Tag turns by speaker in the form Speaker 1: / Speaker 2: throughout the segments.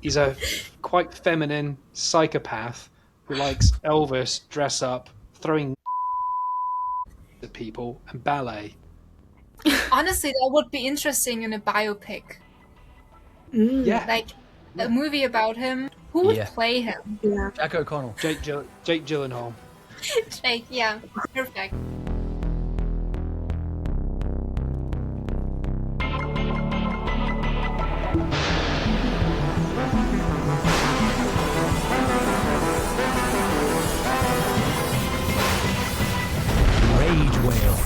Speaker 1: He's a quite feminine psychopath who likes Elvis, dress up, throwing at people, and ballet.
Speaker 2: Honestly, that would be interesting in a biopic.
Speaker 1: Yeah,
Speaker 2: Like
Speaker 1: yeah.
Speaker 2: a movie about him. Who would
Speaker 3: Yeah.
Speaker 2: play him?
Speaker 4: Yeah.
Speaker 3: Jack O'Connell.
Speaker 1: Jake Gyllenhaal.
Speaker 2: Like, yeah, perfect.
Speaker 3: Rage Whale.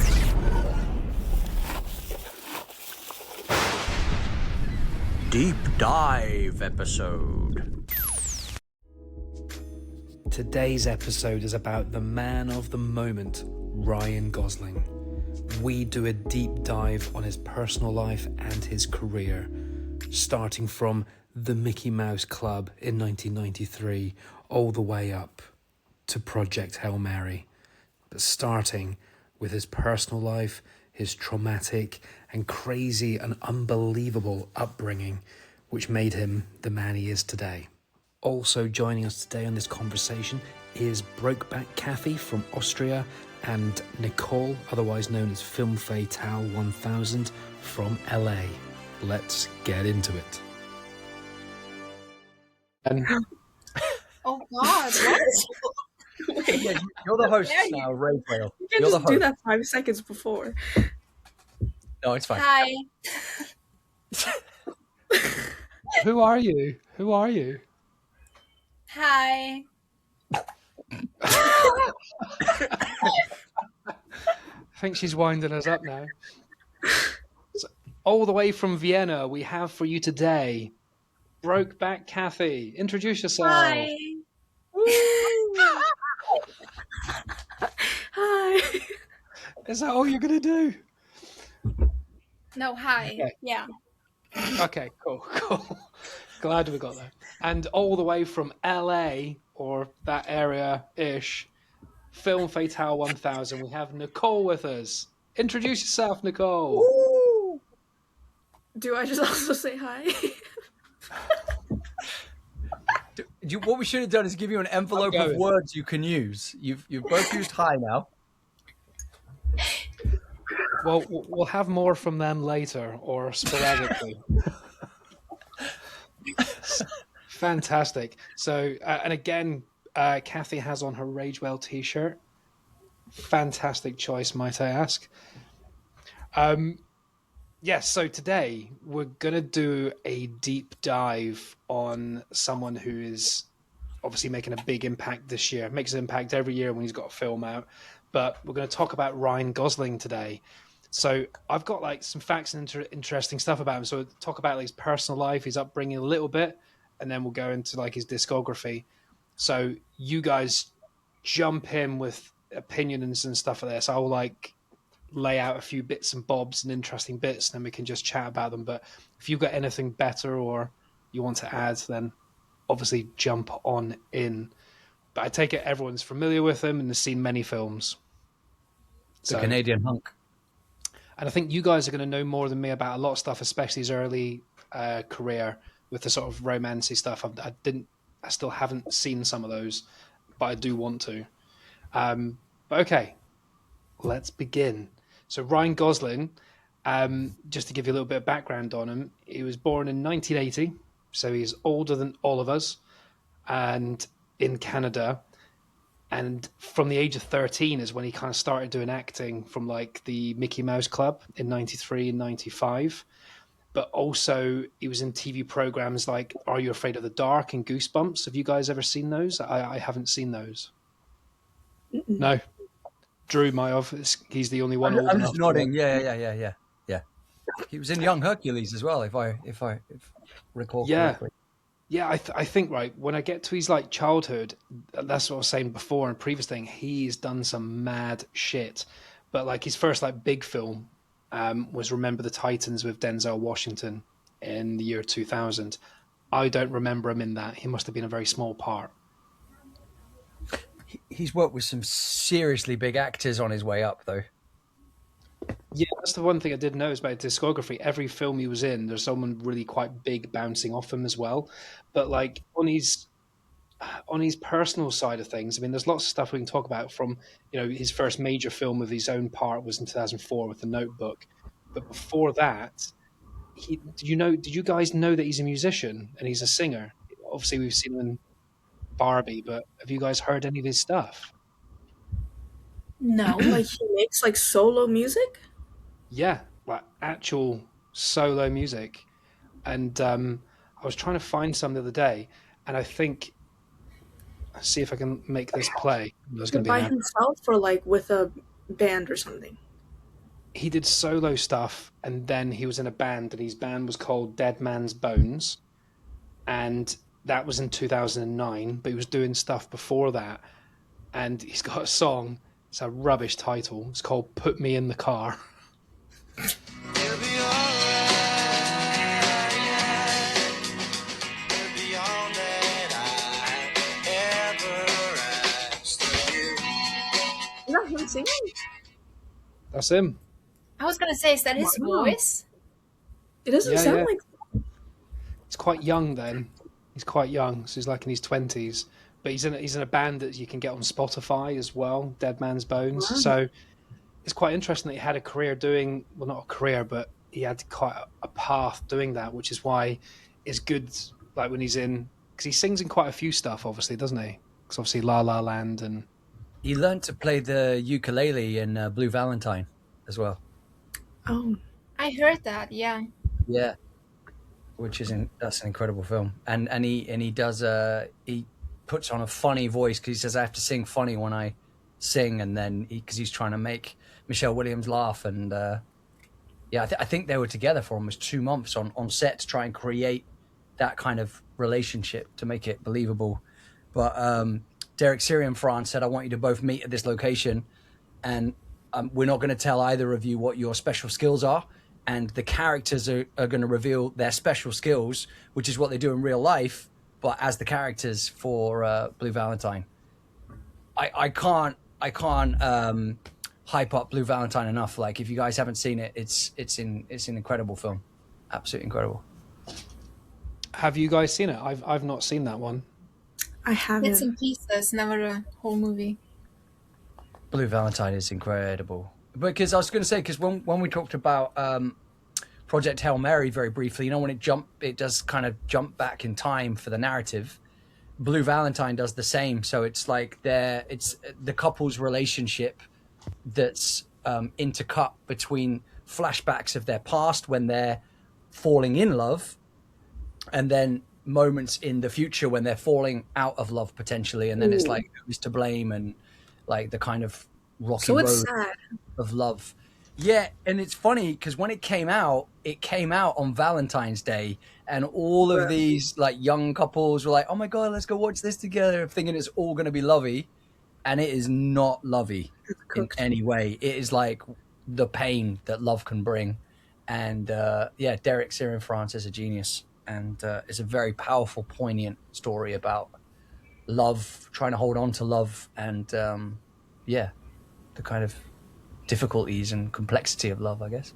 Speaker 3: Deep Dive episode.
Speaker 1: Today's episode is about the man of the moment, Ryan Gosling. We do a deep dive on his personal life and his career, starting from the Mickey Mouse Club in 1993 all the way up to Project Hail Mary, but starting with his personal life, his traumatic and crazy and unbelievable upbringing, which made him the man he is today. Also joining us today on this conversation is BrokebackCathy from Austria and Nicole, otherwise known as FilmFatale1000 from LA. Let's get into it.
Speaker 2: Oh God, what?
Speaker 3: Yeah, you're the host
Speaker 4: Yeah,
Speaker 3: now, Rage Whale.
Speaker 4: You can
Speaker 3: You're the
Speaker 4: just do
Speaker 3: host.
Speaker 4: that 5 seconds before.
Speaker 3: No, it's fine.
Speaker 2: Hi.
Speaker 1: Who are you? Who are you?
Speaker 2: Hi.
Speaker 1: I think she's winding us up now. So, all the way from Vienna, we have for you today, BrokebackCathy. Introduce yourself.
Speaker 2: Hi.
Speaker 4: Hi.
Speaker 1: Is that all you're going to do?
Speaker 2: No, hi.
Speaker 1: Okay.
Speaker 2: Yeah.
Speaker 1: Okay, cool. Glad we got there. And all the way from LA, or that area-ish, FilmFatale1000, we have Nicole with us. Introduce yourself, Nicole.
Speaker 4: Ooh. Do I just also say hi?
Speaker 3: What we should have done is give you an envelope of words you can use. You've both used hi now.
Speaker 1: Well, we'll have more from them later, or sporadically. Fantastic. So, and again, Kathy has on her Rage Well t-shirt. Fantastic choice, might I ask. Yes, so today we're going to do a deep dive on someone who is obviously making a big impact this year. Makes an impact every year when he's got a film out. But we're going to talk about Ryan Gosling today. So I've got like some facts and interesting stuff about him. So we'll talk about like, his personal life, his upbringing a little bit, and then we'll go into like his discography. So you guys jump in with opinions and stuff like this. I'll like lay out a few bits and bobs and interesting bits, and then we can just chat about them. But if you've got anything better or you want to add, then obviously jump on in. But I take it everyone's familiar with him and has seen many films.
Speaker 3: The Canadian hunk.
Speaker 1: And I think you guys are going to know more than me about a lot of stuff, especially his early career with the sort of romancy stuff. I still haven't seen some of those, but I do want to. But okay, let's begin. So Ryan Gosling, just to give you a little bit of background on him, he was born in 1980, so he's older than all of us, and in Canada. And from the age of 13 is when he kind of started doing acting from like the Mickey Mouse Club in 93 and 95. But also he was in TV programs like Are You Afraid of the Dark and Goosebumps. Have you guys ever seen those? I haven't seen those. No. Drew might have. He's the only one old
Speaker 3: I'm
Speaker 1: enough.
Speaker 3: just nodding. Yeah. He was in Young Hercules as well, if I recall correctly.
Speaker 1: Yeah, I think, right, when I get to his, like, childhood, that's what I was saying before in the previous thing, he's done some mad shit. But, like, his first, like, big film was Remember the Titans with Denzel Washington in the year 2000. I don't remember him in that. He must have been a very small part.
Speaker 3: He's worked with some seriously big actors on his way up, though.
Speaker 1: Yeah, that's the one thing I did notice about his discography. Every film he was in, there's someone really quite big bouncing off him as well. But like on his personal side of things, I mean, there's lots of stuff we can talk about from, his first major film of his own part was in 2004 with The Notebook. But before that, did you guys know that he's a musician and he's a singer? Obviously, we've seen him in Barbie, but have you guys heard any of his stuff?
Speaker 2: No.
Speaker 4: Like he makes like solo music?
Speaker 1: Yeah, like actual solo music. And I was trying to find some the other day, and I think, see if I can make this play. There's going to be
Speaker 4: By
Speaker 1: an ad.
Speaker 4: himself or like with a band or something?
Speaker 1: He did solo stuff, and then he was in a band, and his band was called Dead Man's Bones, and that was in 2009. But he was doing stuff before that, and he's got a song. It's a rubbish title. It's called "Put Me in the Car."
Speaker 4: Is that him singing?
Speaker 1: That's him.
Speaker 2: I was gonna say, is that his
Speaker 4: Wow.
Speaker 2: voice?
Speaker 4: It doesn't
Speaker 1: Yeah,
Speaker 4: sound
Speaker 1: yeah.
Speaker 4: like.
Speaker 1: He's quite young then. He's quite young, so he's like in his 20s. But he's in a band that you can get on Spotify as well, Dead Man's Bones.
Speaker 4: Wow.
Speaker 1: So it's quite interesting that he had a career doing, well, not a career, but he had quite a path doing that, which is why it's good, like when he's in, because he sings in quite a few stuff, obviously, doesn't he? Because obviously La La Land and...
Speaker 3: He learned to play the ukulele in Blue Valentine as well.
Speaker 4: Oh,
Speaker 2: I heard that. Yeah.
Speaker 3: Yeah, that's an incredible film. And he does he puts on a funny voice because he says I have to sing funny when I sing, and then because he's trying to make Michelle Williams laugh, and yeah, I think they were together for almost 2 months on set to try and create that kind of relationship to make it believable. But Derek Syrian France said, I want you to both meet at this location, and we're not going to tell either of you what your special skills are, and the characters are going to reveal their special skills, which is what they do in real life, but as the characters for Blue Valentine. I can't hype up Blue Valentine enough. Like, if you guys haven't seen it, it's an incredible film, absolutely incredible.
Speaker 1: Have you guys seen it? I've not seen that one.
Speaker 4: I haven't.
Speaker 2: Bits and pieces, never a whole movie.
Speaker 3: Blue Valentine is incredible. Because I was going to say, because when we talked about Project Hail Mary very briefly, when it does kind of jump back in time for the narrative. Blue Valentine does the same. So it's like it's the couple's relationship that's intercut between flashbacks of their past when they're falling in love, and then moments in the future when they're falling out of love potentially, and then it's like who's to blame, and like the kind of rocky road
Speaker 4: sad.
Speaker 3: of love. Yeah, and it's funny because when it came out on Valentine's Day, and all of these like young couples were like, "Oh my god, let's go watch this together," thinking it's all going to be lovey, and it is not lovey in any way. It is like the pain that love can bring, and yeah, Derek Syrian France is a genius, and it's a very powerful, poignant story about love, trying to hold on to love, and yeah, the kind of difficulties and complexity of love, I guess.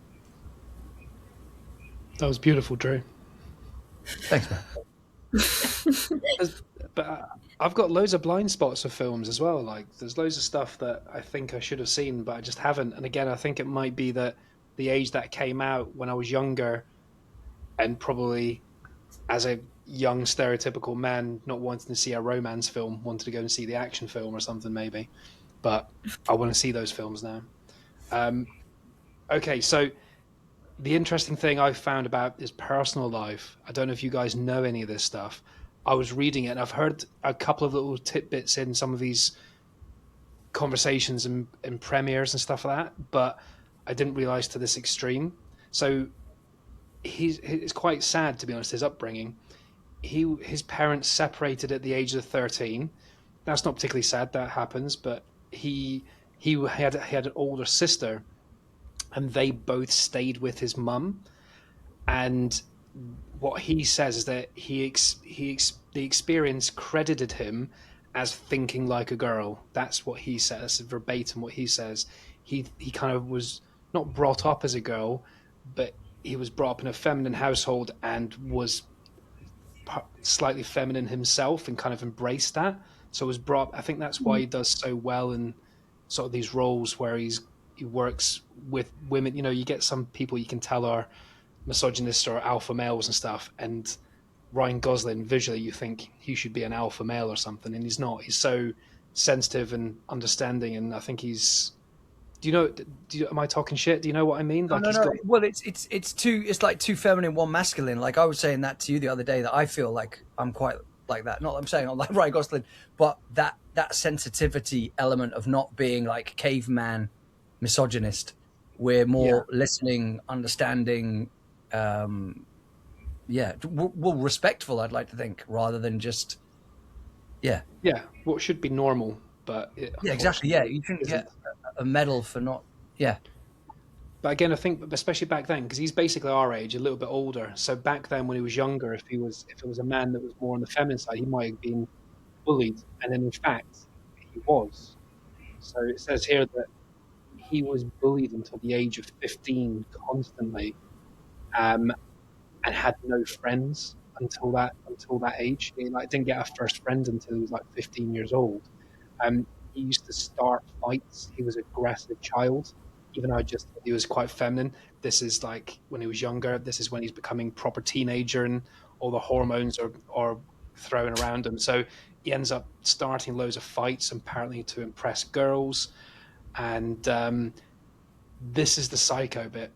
Speaker 1: That was beautiful, Drew.
Speaker 3: Thanks, man.
Speaker 1: But I've got loads of blind spots of films as well. Like, there's loads of stuff that I think I should have seen, but I just haven't. And again, I think it might be that the age that came out when I was younger, and probably as a young stereotypical man not wanting to see a romance film, wanted to go and see the action film or something maybe. But I want to see those films now. Okay, so the interesting thing I found about his personal life, I don't know if you guys know any of this stuff. I was reading it, and I've heard a couple of little tidbits in some of these conversations and premieres and stuff like that, but I didn't realize to this extreme. So it's quite sad, to be honest, his upbringing. His parents separated at the age of 13. That's not particularly sad, that happens, but he had an older sister, and they both stayed with his mum. And what he says is that the experience credited him as thinking like a girl. That's what he says, verbatim what he says. He kind of was not brought up as a girl, but he was brought up in a feminine household and was slightly feminine himself and kind of embraced that. So was brought. I think that's why he does so well in sort of these roles where he works with women. You know, you get some people you can tell are misogynist or alpha males and stuff, and Ryan Gosling visually you think he should be an alpha male or something, and he's not. He's so sensitive and understanding, and I think he's. Do you know? Am I talking shit? Do you know what I mean? Like he's got.
Speaker 3: Well, it's like two feminine, one masculine. Like I was saying that to you the other day, that I feel like I'm quite like that. Not that I'm saying I'm like Ryan Gosling, but that sensitivity element of not being like caveman misogynist. We're more listening, understanding, well, respectful. I'd like to think, rather than just
Speaker 1: What should be normal, but
Speaker 3: exactly. Yeah, you shouldn't get a medal for not. Yeah.
Speaker 1: But again, I think, especially back then, because he's basically our age, a little bit older. So back then, when he was younger, if it was a man that was more on the feminine side, he might have been bullied, and then in fact, he was. So it says here that he was bullied until the age of 15 constantly, and had no friends until that age. He didn't get a first friend until he was 15 years old. He used to start fights. He was an aggressive child, even though I just thought he was quite feminine. This is when he was younger. This is when he's becoming proper teenager, and all the hormones are throwing around him. So he ends up starting loads of fights, apparently to impress girls. And this is the psycho bit.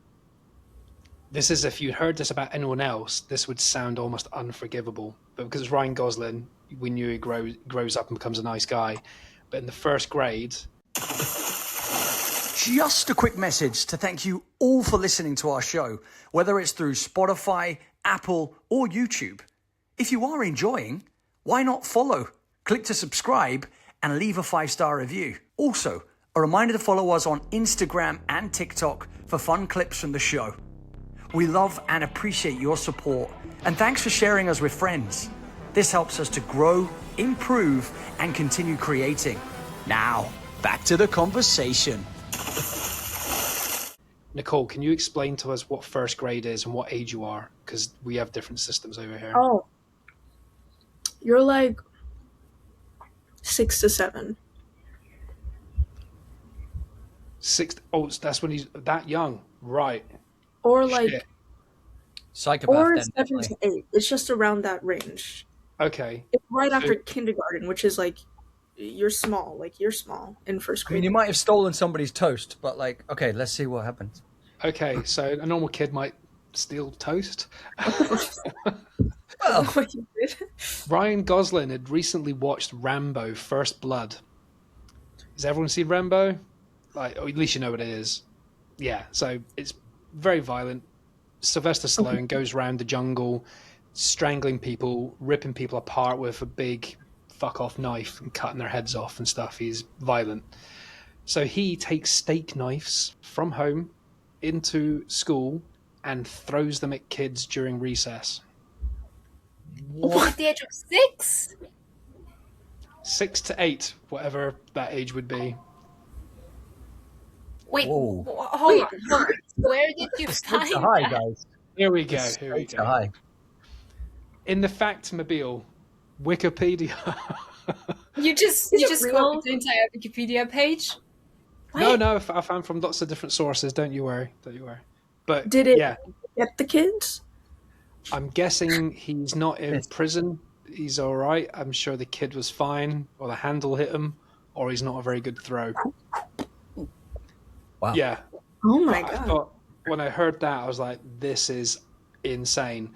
Speaker 1: This is, if you heard this about anyone else, this would sound almost unforgivable. But because it's Ryan Gosling, we knew he grows up and becomes a nice guy. But in the first grade...
Speaker 3: Just a quick message to thank you all for listening to our show, whether it's through Spotify, Apple, or YouTube. If you are enjoying, why not follow, click to subscribe, and leave a 5-star review. Also, a reminder to follow us on Instagram and TikTok for fun clips from the show. We love and appreciate your support, and thanks for sharing us with friends. This helps us to grow, improve, and continue creating. Now, back to the conversation.
Speaker 1: Nicole, can you explain to us what first grade is and what age you are? Because we have different systems over here.
Speaker 4: Oh. You're like 6 to 7.
Speaker 1: 6? Oh, that's when he's that young, right?
Speaker 4: Or like...
Speaker 1: Shit.
Speaker 3: Psychopath.
Speaker 4: Or
Speaker 3: then,
Speaker 4: 7 to 8. It's just around that range.
Speaker 1: Okay.
Speaker 4: It's right after kindergarten, which is you're small. You're small in first
Speaker 3: I
Speaker 4: grade.
Speaker 3: mean, you might have stolen somebody's toast, but okay, let's see what happens.
Speaker 1: Okay, so a normal kid might steal toast.
Speaker 3: Well,
Speaker 1: Ryan Gosling had recently watched Rambo: First Blood. Has everyone seen Rambo? Or at least you know what it is. Yeah, so it's very violent. Sylvester Stallone goes around the jungle, strangling people, ripping people apart with a big fuck-off knife and cutting their heads off and stuff. He's violent. So he takes steak knives from home into school and throws them at kids during recess.
Speaker 2: What? At the age of 6?
Speaker 1: 6 to 8, whatever that age would be.
Speaker 2: Wait,
Speaker 3: Whoa.
Speaker 2: hold on. Where did you find
Speaker 3: hi,
Speaker 2: that?
Speaker 3: guys.
Speaker 1: Here we go.
Speaker 3: Hi.
Speaker 1: In the Factmobile, Wikipedia.
Speaker 2: You just
Speaker 4: real?
Speaker 2: copied the entire Wikipedia page?
Speaker 1: No, I found from lots of different sources. Don't you worry. But
Speaker 4: Did it
Speaker 1: yeah,
Speaker 4: get the kids?
Speaker 1: I'm guessing he's not in prison. He's all right. I'm sure the kid was fine, or the handle hit him, or he's not a very good throw.
Speaker 3: Wow.
Speaker 1: Yeah.
Speaker 4: Oh my
Speaker 1: I
Speaker 4: god.
Speaker 1: thought, when I heard that, I was like, this is insane.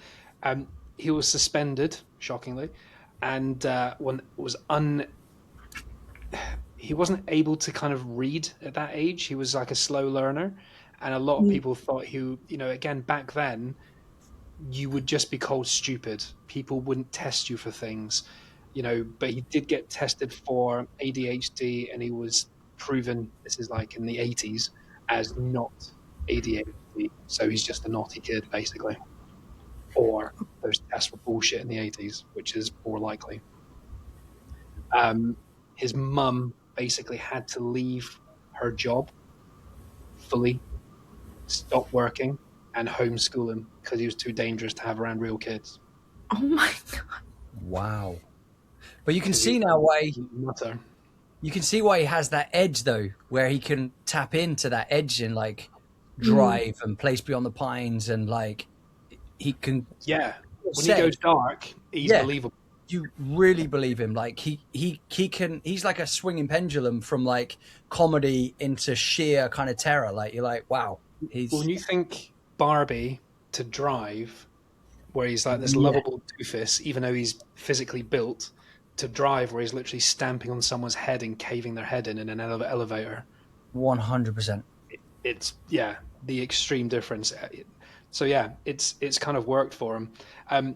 Speaker 1: He was suspended, shockingly, and he wasn't able to kind of read at that age. He was like a slow learner, and a lot of people thought again, back then, you would just be called stupid. People wouldn't test you for things, but he did get tested for ADHD, and he was proven, this is in the 80s, as not ADHD. So he's just a naughty kid, basically. Or those tests were bullshit in the 80s, which is more likely. His mum basically had to leave her job fully stopped working and homeschool him because he was too dangerous to have around real kids.
Speaker 4: Oh my god.
Speaker 3: Wow. But you can
Speaker 1: 'Cause
Speaker 3: see
Speaker 1: he-
Speaker 3: now why
Speaker 1: Mutter.
Speaker 3: you can see why he has that edge though, where he can tap into that edge in like Drive and Place Beyond the Pines, and like he can
Speaker 1: Yeah. When he
Speaker 3: say,
Speaker 1: goes dark, he's
Speaker 3: Yeah.
Speaker 1: believable.
Speaker 3: you really believe him. Like he's like a swinging pendulum from like comedy into sheer kind of terror. Like you're like, wow, he's
Speaker 1: When you think Barbie to Drive, where he's like this
Speaker 3: Yeah.
Speaker 1: lovable doofus, even though he's physically built, to Drive, where he's literally stamping on someone's head and caving their head in an elevator.
Speaker 3: 100%.
Speaker 1: It's the extreme difference. So yeah, it's kind of worked for him.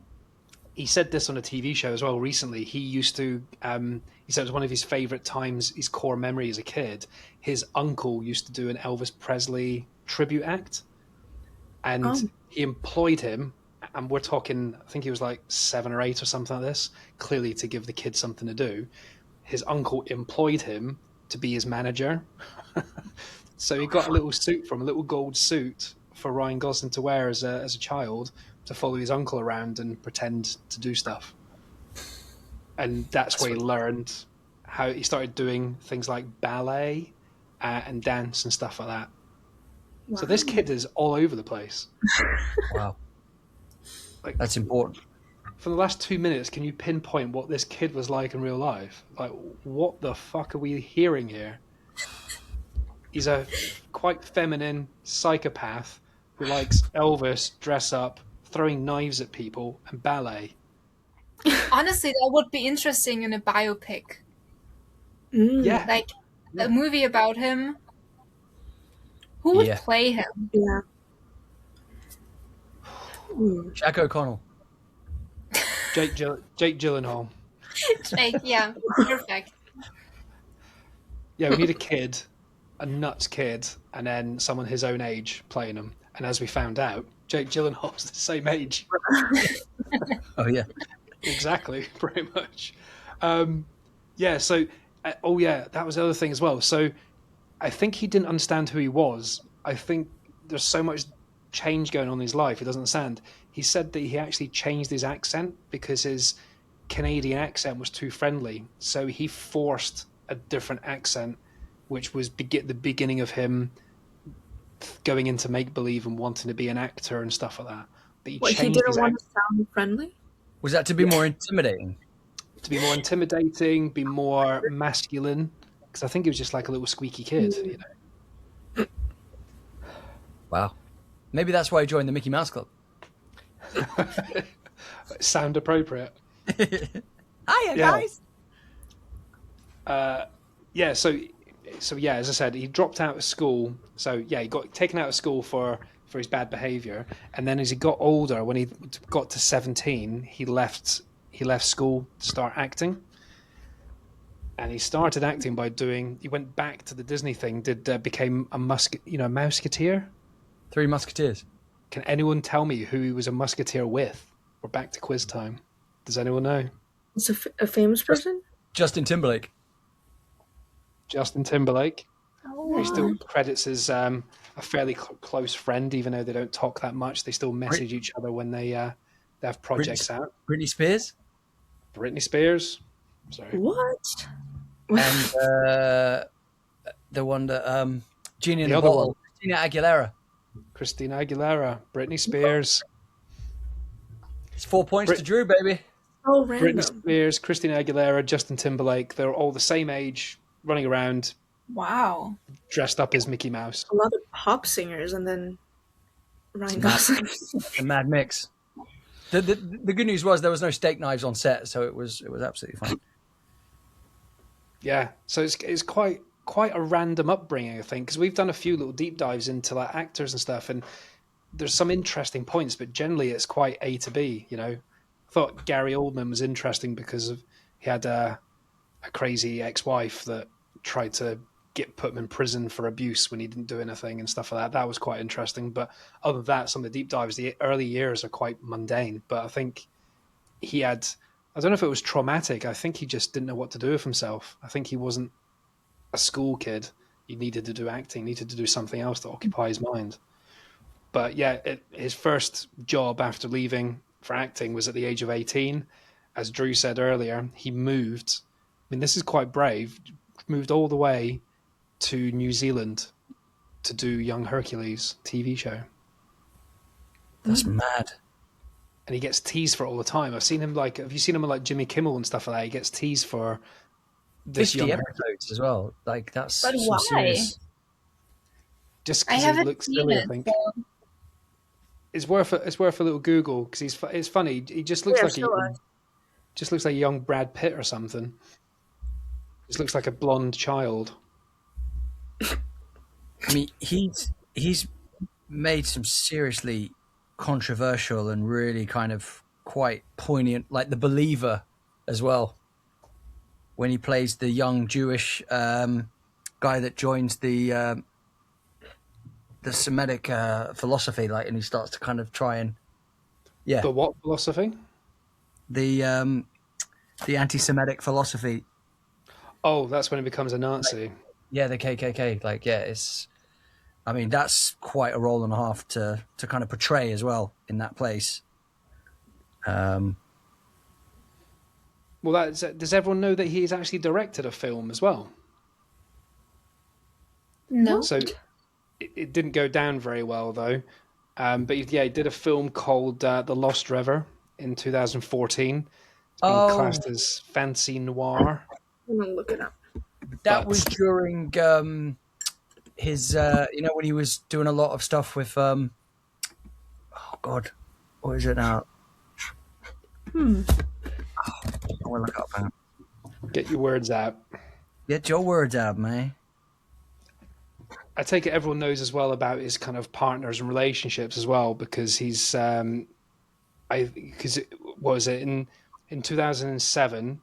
Speaker 1: He said this on a TV show as well recently. He used to, he said it was one of his favorite times, his core memory as a kid. His uncle used to do an Elvis Presley tribute act, and he employed him. And we're talking, I think he was like 7 or 8 or something like this, clearly to give the kid something to do. His uncle employed him to be his manager. So he got a little suit from a little gold suit for Ryan Gosling to wear as a child, to follow his uncle around and pretend to do stuff. And that's where he learned how he started doing things like ballet and dance and stuff like that.
Speaker 4: Wow.
Speaker 1: So this kid is all over the place.
Speaker 3: Wow.
Speaker 1: Like,
Speaker 3: That's important.
Speaker 1: for the last 2 minutes, can you pinpoint what this kid was like in real life? Like, what the fuck are we hearing here? He's a quite feminine psychopath who likes Elvis, dress up, throwing knives at people, and ballet.
Speaker 2: Honestly, that would be interesting in a biopic.
Speaker 1: Yeah.
Speaker 2: Like a movie about him. Who would
Speaker 3: Yeah.
Speaker 2: play him?
Speaker 4: Yeah.
Speaker 3: Jack O'Connell.
Speaker 1: Jake Gyllenhaal.
Speaker 2: Like, yeah, perfect.
Speaker 1: Yeah, we need a kid, a nuts kid, and then someone his own age playing him. And as we found out, Jake Gyllenhaal's the same age.
Speaker 3: Oh yeah.
Speaker 1: Exactly, pretty much. Yeah, so, that was the other thing as well. So I think he didn't understand who he was. I think there's so much change going on in his life, he doesn't understand. He said that he actually changed his accent because his Canadian accent was too friendly. So he forced a different accent, which was the beginning of him going into make-believe and wanting to be an actor and stuff like that. But
Speaker 4: He
Speaker 1: changed
Speaker 4: didn't
Speaker 1: his
Speaker 4: want to sound friendly?
Speaker 3: Was that to be more intimidating?
Speaker 1: to be more intimidating, be more masculine. Because I think he was just like a little squeaky kid, you know.
Speaker 3: Wow. Maybe that's why he joined the Mickey Mouse Club.
Speaker 1: Sound appropriate.
Speaker 3: Hiya,
Speaker 1: Yeah.
Speaker 3: guys.
Speaker 1: So yeah, as I said, he dropped out of school. So yeah, he got taken out of school for his bad behavior, and then as he got older, when he got to 17, he left school to start acting. And he started acting by he went back to the Disney thing, became a Mouseketeer.
Speaker 3: Three Musketeers.
Speaker 1: Can anyone tell me who he was a musketeer with? We're back to quiz time. Does anyone know?
Speaker 4: It's a famous person?
Speaker 3: Justin Timberlake.
Speaker 1: Justin Timberlake.
Speaker 2: Oh,
Speaker 1: He still credits as a fairly close friend, even though they don't talk that much. They still message each other when they have projects out.
Speaker 3: Britney Spears.
Speaker 1: Britney Spears. Sorry.
Speaker 4: What?
Speaker 3: And the one that Genie in
Speaker 1: The
Speaker 3: the
Speaker 1: other
Speaker 3: Bottle.
Speaker 1: one.
Speaker 3: Christina Aguilera.
Speaker 1: Christina Aguilera. Britney Spears.
Speaker 3: It's 4 points to Drew, baby.
Speaker 4: So
Speaker 1: Britney
Speaker 4: random.
Speaker 1: Spears, Christina Aguilera, Justin Timberlake. They're all the same age, running around,
Speaker 2: wow.
Speaker 1: dressed up as Mickey Mouse.
Speaker 4: A lot of pop singers and then Ryan Gosling.
Speaker 3: A mad mix. The good news was there was no steak knives on set, so it was absolutely fine.
Speaker 1: Yeah, so it's quite a random upbringing, I think, because we've done a few little deep dives into like actors and stuff, and there's some interesting points, but generally it's quite A to B. You know, I thought Gary Oldman was interesting because he had a crazy ex-wife that tried to put him in prison for abuse when he didn't do anything and stuff like that. That was quite interesting. But other than that, some of the deep dives, the early years are quite mundane. But I think he had, I don't know if it was traumatic. I think he just didn't know what to do with himself. I think he wasn't a school kid. He needed to do acting, needed to do something else to occupy his mind. But yeah, his first job after leaving for acting was at the age of 18. As Drew said earlier, he moved. I mean, this is quite brave. Moved all the way to New Zealand to do Young Hercules TV show.
Speaker 3: That's mad.
Speaker 1: And he gets teased for it all the time. I've seen him have you seen him on like Jimmy Kimmel and stuff like that? He gets teased for this
Speaker 3: 50
Speaker 1: young
Speaker 3: episodes as well. Like that's
Speaker 2: But
Speaker 3: some
Speaker 2: why?
Speaker 3: serious.
Speaker 1: just
Speaker 2: I
Speaker 1: because he
Speaker 2: haven't
Speaker 1: looks
Speaker 2: seen
Speaker 1: silly.
Speaker 2: it.
Speaker 1: I think
Speaker 2: So.
Speaker 1: it's worth a little Google because it's funny. He just looks like a young Brad Pitt or something. Just looks like a blonde child.
Speaker 3: I mean, he's made some seriously controversial and really kind of quite poignant, like The Believer as well, when he plays the young Jewish guy that joins the Semitic philosophy, like, and he starts to kind of try and
Speaker 1: The what philosophy?
Speaker 3: the anti-Semitic philosophy.
Speaker 1: Oh, that's when it becomes a Nazi.
Speaker 3: Yeah, the KKK. Like, yeah, it's. I mean, that's quite a role and a half to kind of portray as well in that place.
Speaker 1: Well, does everyone know that he's actually directed a film as well?
Speaker 2: No.
Speaker 1: So it didn't go down very well though. But he did a film called The Lost River in 2014. It's been classed as fancy noir.
Speaker 4: I'm gonna look it up.
Speaker 3: That was during his, when he was doing a lot of stuff with, oh God, what is it now? I will look up, man.
Speaker 1: Get your words out.
Speaker 3: Get your words out, man.
Speaker 1: I take it everyone knows as well about his kind of partners and relationships as well, because he's, in 2007.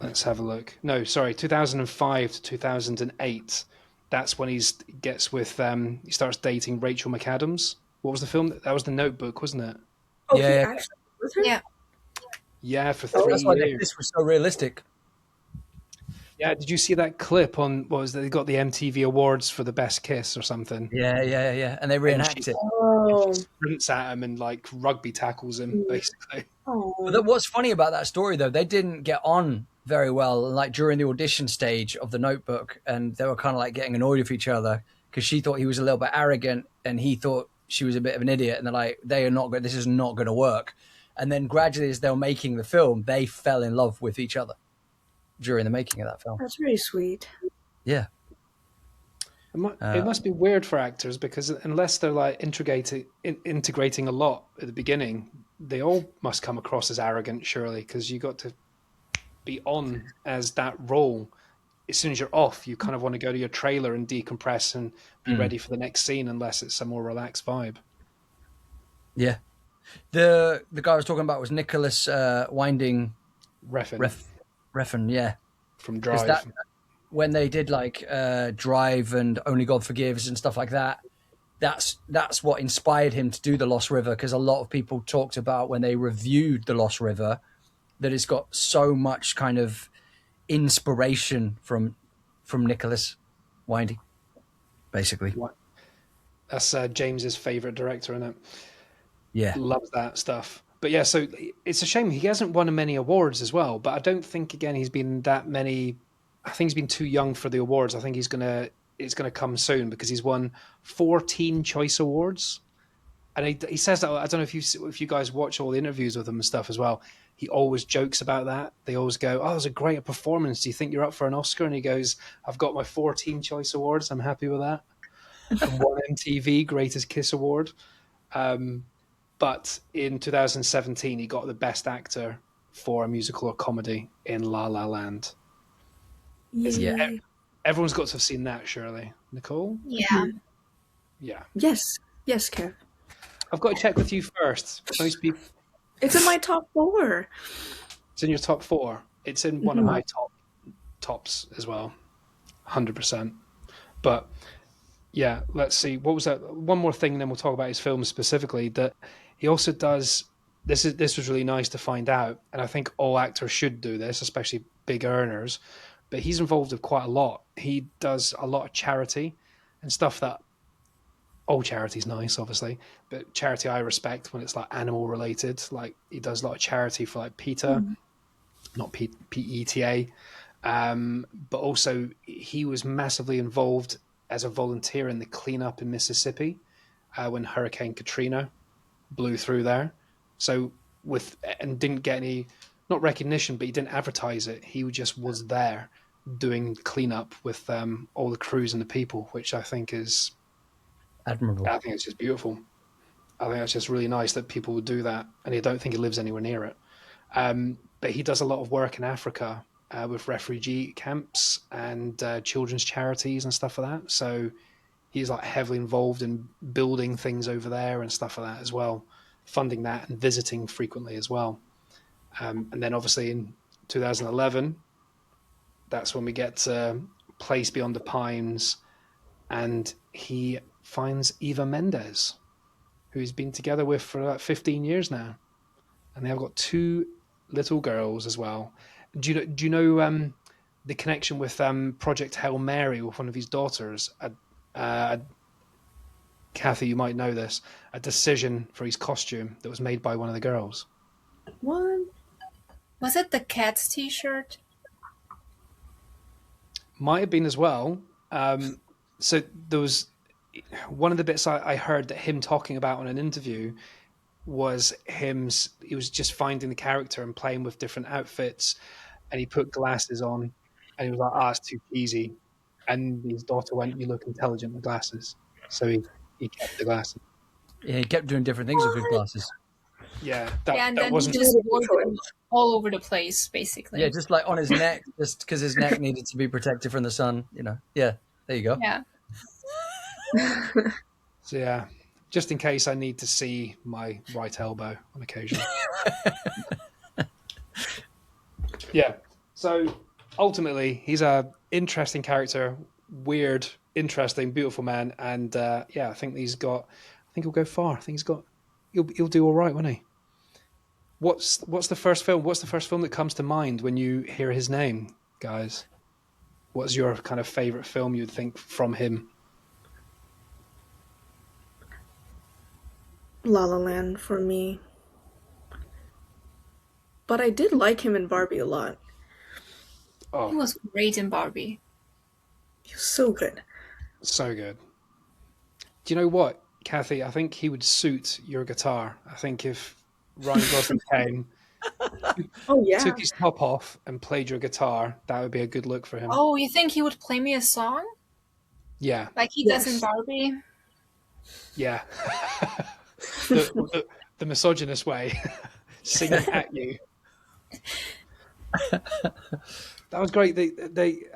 Speaker 1: Let's have a look. No, sorry, 2005 to 2008. That's when he starts dating Rachel McAdams. What was the film? That was The Notebook, wasn't it?
Speaker 4: Oh,
Speaker 3: Yeah,
Speaker 4: he
Speaker 3: yeah.
Speaker 4: actually with her?
Speaker 2: Yeah.
Speaker 1: Yeah, for 3
Speaker 3: That's why
Speaker 1: years.
Speaker 3: this was so realistic.
Speaker 1: Yeah, did you see that clip on what was that? They got the MTV Awards for the best kiss or something.
Speaker 3: Yeah, and they reenact it.
Speaker 4: Oh.
Speaker 1: She sprints at him and like rugby tackles him, basically.
Speaker 3: But what's funny about that story, though, they didn't get on very well, like during the audition stage of The Notebook, and they were kind of like getting annoyed with each other because she thought he was a little bit arrogant and he thought she was a bit of an idiot, and they're like, they are not good. This is not going to work. And then gradually, as they were making the film, they fell in love with each other during the making of that film.
Speaker 4: That's very sweet.
Speaker 3: Yeah.
Speaker 1: It must be weird for actors because unless they're like integrating a lot at the beginning, they all must come across as arrogant, surely, because you got to be on as that role. As soon as you're off, you kind of want to go to your trailer and decompress and be ready for the next scene, unless it's a more relaxed vibe.
Speaker 3: Yeah. The guy I was talking about was Nicholas Winding Refn, yeah.
Speaker 1: From Drive.
Speaker 3: When they did like Drive and Only God Forgives and stuff like that, that's what inspired him to do The Lost River, because a lot of people talked about when they reviewed The Lost River that it's got so much kind of inspiration from Nicholas Winding, basically.
Speaker 1: That's James's favorite director, isn't it?
Speaker 3: Yeah.
Speaker 1: Loves that stuff. But yeah, so it's a shame he hasn't won many awards as well, but I don't think, again, he's been that many. I think he's been too young for the awards. I think it's gonna come soon, because he's won 14 Choice Awards, and he says that. I don't know if you guys watch all the interviews with him and stuff as well. He always jokes about that. They always go, "Oh, it was a great performance. Do you think you're up for an Oscar?" And he goes, "I've got my 14 Choice Awards. I'm happy with that." And one MTV Greatest Kiss Award. But in 2017, he got the Best Actor for a musical or comedy in La La Land.
Speaker 4: Yeah.
Speaker 1: Everyone's got to have seen that, surely. Nicole?
Speaker 2: Yeah.
Speaker 1: Yeah.
Speaker 4: Yes, Kev.
Speaker 1: I've got to check with you first. Most people.
Speaker 4: It's in my top 4.
Speaker 1: It's in your top 4. It's in one of my tops as well. 100%. But yeah, let's see. What was that? One more thing, and then we'll talk about his films specifically. That he also does. This was really nice to find out, and I think all actors should do this, especially big earners. But he's involved with quite a lot. He does a lot of charity and stuff that All Charity's nice, obviously, but Charity I respect when it's like animal related. Like he does a lot of charity for like PETA, not PETA, but also he was massively involved as a volunteer in the cleanup in Mississippi when Hurricane Katrina blew through there. So and didn't get any, not recognition, but he didn't advertise it. He just was there doing cleanup with all the crews and the people, which I think is
Speaker 3: Admirable.
Speaker 1: I think it's just beautiful. I think it's just really nice that people would do that, and I don't think he lives anywhere near it. But he does a lot of work in Africa with refugee camps and children's charities and stuff like that. So he's like heavily involved in building things over there and stuff like that as well, funding that and visiting frequently as well. And then obviously in 2011, that's when we get to Place Beyond the Pines, and he finds Eva Mendes, who he's been together with for about 15 years now, and they've got 2 little girls as well. Do you know the connection with Project Hail Mary with one of his daughters? Kathy, you might know this. A decision for his costume that was made by one of the girls.
Speaker 4: What?
Speaker 2: Was it the Cats t-shirt?
Speaker 1: Might have been as well. So there was one of the bits I heard that him talking about on an interview was he was just finding the character and playing with different outfits, and he put glasses on, and he was like, it's too cheesy. And his daughter went, you look intelligent with glasses. So he kept the glasses.
Speaker 3: Yeah, he kept doing different things with his glasses.
Speaker 1: Yeah,
Speaker 2: And
Speaker 1: that
Speaker 2: then
Speaker 1: wasn't...
Speaker 2: he just wore them all over the place, basically.
Speaker 3: Yeah, just like on his neck, just because his neck needed to be protected from the sun, Yeah, there you go.
Speaker 2: Yeah.
Speaker 1: So yeah, just in case I need to see my right elbow on occasion. Yeah. So ultimately, he's a interesting character, weird, interesting, beautiful man, and I think he'll go far. I think he'll do all right, won't he? What's the first film? What's the first film that comes to mind when you hear his name, guys? What's your kind of favorite film you'd think from him?
Speaker 4: La La Land for me. But I did like him in Barbie a lot.
Speaker 1: Oh,
Speaker 2: He was great in Barbie.
Speaker 4: He was so good.
Speaker 1: so good. Do you know what, Kathy? I think he would suit your guitar. I think if Ryan Gosling came,
Speaker 4: Oh yeah.
Speaker 1: took his top off and played your guitar, that would be a good look for him.
Speaker 2: Oh, you think he would play me a song?
Speaker 1: Yeah.
Speaker 2: Like he does in
Speaker 4: Yes.
Speaker 2: Barbie?
Speaker 1: Yeah. the misogynist way, singing at you. That was great.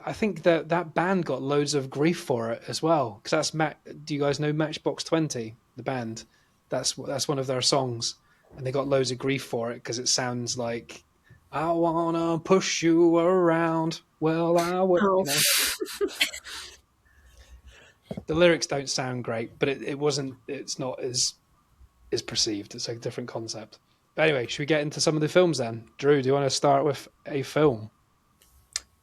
Speaker 1: I think that band got loads of grief for it as well. Because do you guys know Matchbox 20, the band? That's one of their songs, and they got loads of grief for it because it sounds like I wanna push you around. Well, I will.
Speaker 4: Oh.
Speaker 1: The lyrics don't sound great, but it's not as perceived. It's a different concept. But anyway, should we get into some of the films then? Drew, do you want to start with a film?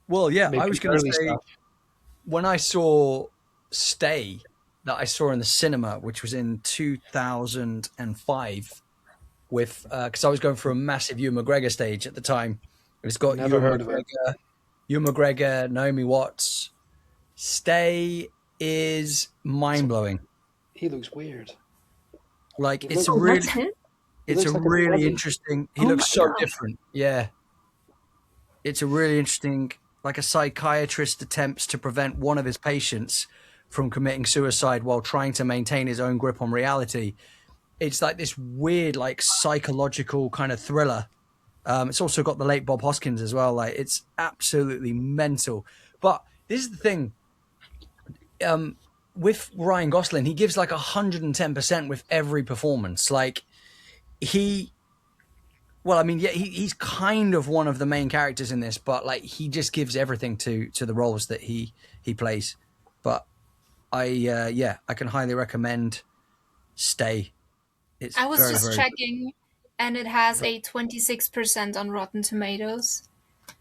Speaker 3: Well, yeah,
Speaker 1: Maybe
Speaker 3: I was going to
Speaker 1: early
Speaker 3: say,
Speaker 1: stuff.
Speaker 3: when I saw Stay, that I saw in the cinema, which was in 2005, because I was going for a massive Ewan McGregor stage at the time. It's got
Speaker 1: Never heard of it.
Speaker 3: Ewan McGregor, Naomi Watts. Stay is mind-blowing.
Speaker 1: He looks weird.
Speaker 3: Like,
Speaker 1: He
Speaker 3: it's a
Speaker 1: looks-
Speaker 3: really,
Speaker 4: What's him?
Speaker 3: it's
Speaker 1: looks
Speaker 3: a
Speaker 1: like a
Speaker 3: really
Speaker 1: celebrity.
Speaker 3: interesting. He
Speaker 4: Oh
Speaker 3: looks
Speaker 4: my
Speaker 3: so
Speaker 4: gosh.
Speaker 3: different. Yeah, it's a really interesting. Like a psychiatrist attempts to prevent one of his patients from committing suicide while trying to maintain his own grip on reality. It's like this weird, like psychological kind of thriller. It's also got the late Bob Hoskins as well. Like it's absolutely mental. But this is the thing. With Ryan Gosling, he gives like 110% with every performance. Like he's kind of one of the main characters in this, but like he just gives everything to the roles that he plays. But I can highly recommend Stay. It's
Speaker 2: I was
Speaker 3: very,
Speaker 2: just
Speaker 3: very
Speaker 2: checking, and it has a 26% on Rotten Tomatoes.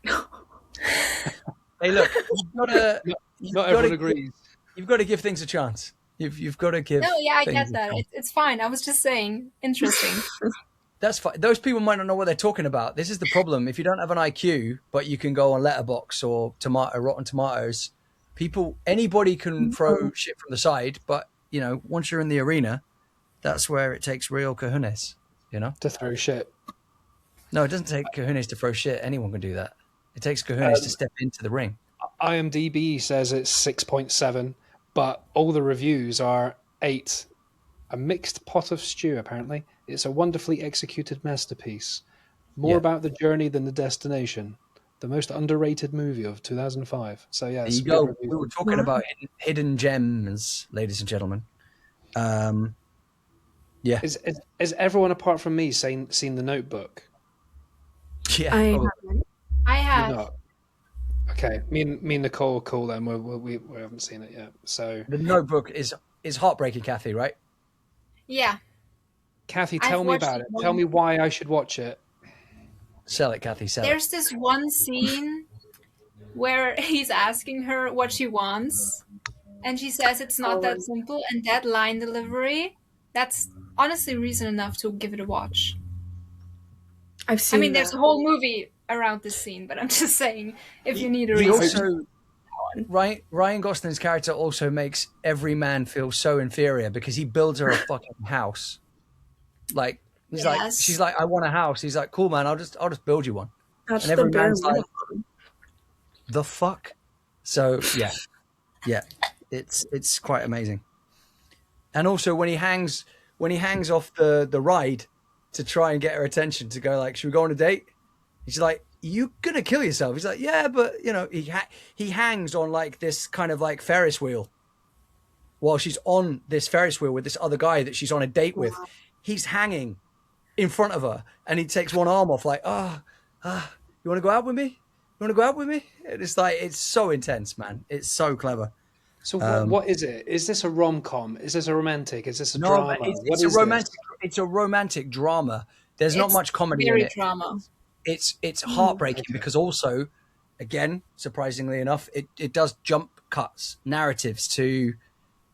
Speaker 3: Hey, look,
Speaker 1: Not everyone agrees.
Speaker 3: you've got to give things a chance. You've got to give.
Speaker 2: No, yeah, I
Speaker 3: things
Speaker 2: get
Speaker 3: a
Speaker 2: that.
Speaker 3: chance.
Speaker 2: It's fine. I was just saying, interesting.
Speaker 3: That's fine. Those people might not know what they're talking about. This is the problem. If you don't have an IQ, but you can go on Letterboxd or Rotten Tomatoes, anybody can throw shit from the side. But once you're in the arena, that's where it takes real cojones.
Speaker 1: To throw shit.
Speaker 3: No, it doesn't take cojones to throw shit. Anyone can do that. It takes cojones to step into the ring.
Speaker 1: IMDb says it's 6.7, but all the reviews are 8. A mixed pot of stew, apparently. It's a wonderfully executed masterpiece. More about the journey than the destination. The most underrated movie of 2005. So, yeah.
Speaker 3: There you go. We were talking about hidden gems, ladies and gentlemen. Yeah.
Speaker 1: Is everyone apart from me seen The Notebook?
Speaker 3: Yeah.
Speaker 2: I have.
Speaker 1: Not. Okay. Me and Nicole are cool then. We haven't seen it yet. So
Speaker 3: The Notebook is heartbreaking, Kathy, right?
Speaker 2: Yeah.
Speaker 1: Kathy, tell me about it. Tell me why I should watch it.
Speaker 3: Sell it, Kathy. Sell it.
Speaker 2: There's this one scene where he's asking her what she wants, and she says it's not that simple, and that line delivery, that's honestly reason enough to give it a watch.
Speaker 4: I've seen
Speaker 2: there's a whole movie around this scene, but I'm just saying, if you need a reason.
Speaker 3: Ryan Gosling's character also makes every man feel so inferior because he builds her a fucking house. Like she's like, I want a house. He's like, cool, man. I'll just build you one.
Speaker 4: That's
Speaker 3: and every
Speaker 4: the
Speaker 3: man's like, the fuck. So yeah, it's quite amazing. And also when he hangs off the ride to try and get her attention to go like, should we go on a date? He's like, you gonna kill yourself? He's like, yeah, but he hangs on like this kind of like Ferris wheel while she's on this Ferris wheel with this other guy that she's on a date with. He's hanging in front of her and he takes one arm off like, you want to go out with me? You want to go out with me? It's like, it's so intense, man. It's so clever.
Speaker 1: So what is it? Is this a rom-com? Is this a romantic? Is this a
Speaker 3: No,
Speaker 1: drama?
Speaker 3: it's a romantic. It's a romantic drama. There's not much comedy in it.
Speaker 2: Drama.
Speaker 3: It's heartbreaking because also, again, surprisingly enough, it does jump cuts, narratives to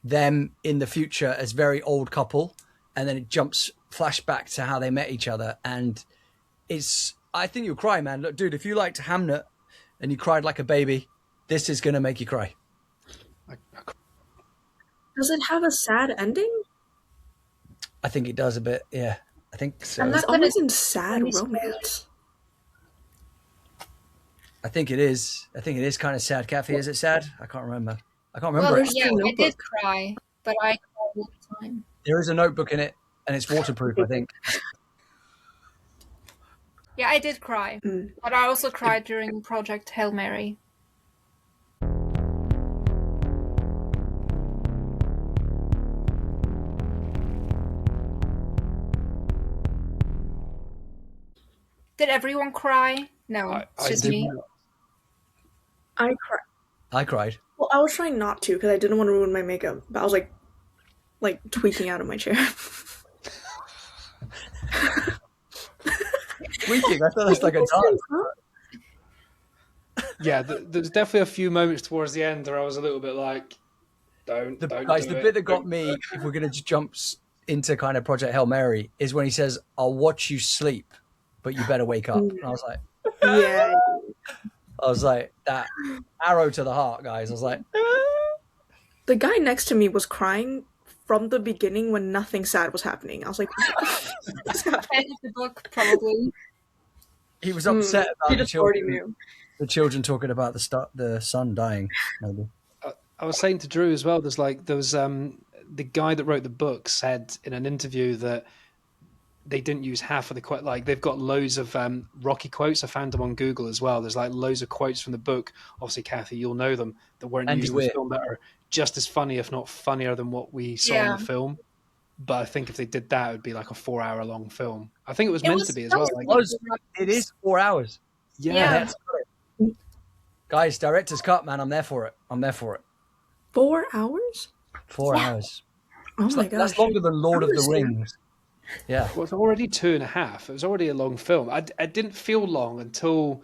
Speaker 3: them in the future as very old couple, and then it jumps flashback to how they met each other, and I think you'll cry, man. Look, dude, if you liked Hamnet and you cried like a baby, this is gonna make you cry.
Speaker 4: Does it have a sad ending?
Speaker 3: I think it does a bit, yeah. I think so.
Speaker 4: I'm not always in sad romance.
Speaker 3: I think it is. I think it is kind of sad. Kathy, is it sad? I can't remember.
Speaker 2: Well, yeah, I did cry, but I cried all the time.
Speaker 3: There is a notebook in it, and it's waterproof, I think.
Speaker 2: Yeah, I did cry. But I also cried during Project Hail Mary. Did everyone cry? No, it's just me.
Speaker 4: I cried.
Speaker 3: I cried.
Speaker 4: Well, I was trying not to because I didn't want to ruin my makeup, but I was like tweaking out of my chair.
Speaker 3: Tweaking? I thought that's like a dance.
Speaker 1: Yeah, there's definitely a few moments towards the end where I was a little bit like, don't
Speaker 3: guys, the bit that got me, if we're going to just jump into kind of Project Hail Mary, is when he says, I'll watch you sleep, but you better wake up. And I was like,
Speaker 4: yeah.
Speaker 3: I was like, that arrow to the heart, guys. I was like,
Speaker 4: the guy next to me was crying from the beginning when nothing sad was happening. I was like, what's happening?
Speaker 2: End of the book, probably.
Speaker 3: He was upset about
Speaker 4: the children.
Speaker 3: The children talking about the son dying. Maybe.
Speaker 1: I was saying to Drew as well. There was the guy that wrote the book said in an interview that they didn't use half of the quote. Like they've got loads of Rocky quotes. I found them on Google as well. There's like loads of quotes from the book. Obviously, Kathy, you'll know them. That weren't used in the film that are just as funny, if not funnier, than what we saw in the film. But I think if they did that, it would be like a 4-hour-long film. I think it was meant to be as well.
Speaker 3: It is 4 hours.
Speaker 1: Yeah.
Speaker 3: Guys, director's cut, man. I'm there for it.
Speaker 4: 4 hours?
Speaker 3: 4 hours.
Speaker 4: Oh my gosh.
Speaker 3: That's longer than Lord of the Rings. Yeah.
Speaker 1: Well, it's already 2.5. It was already a long film. I didn't feel long until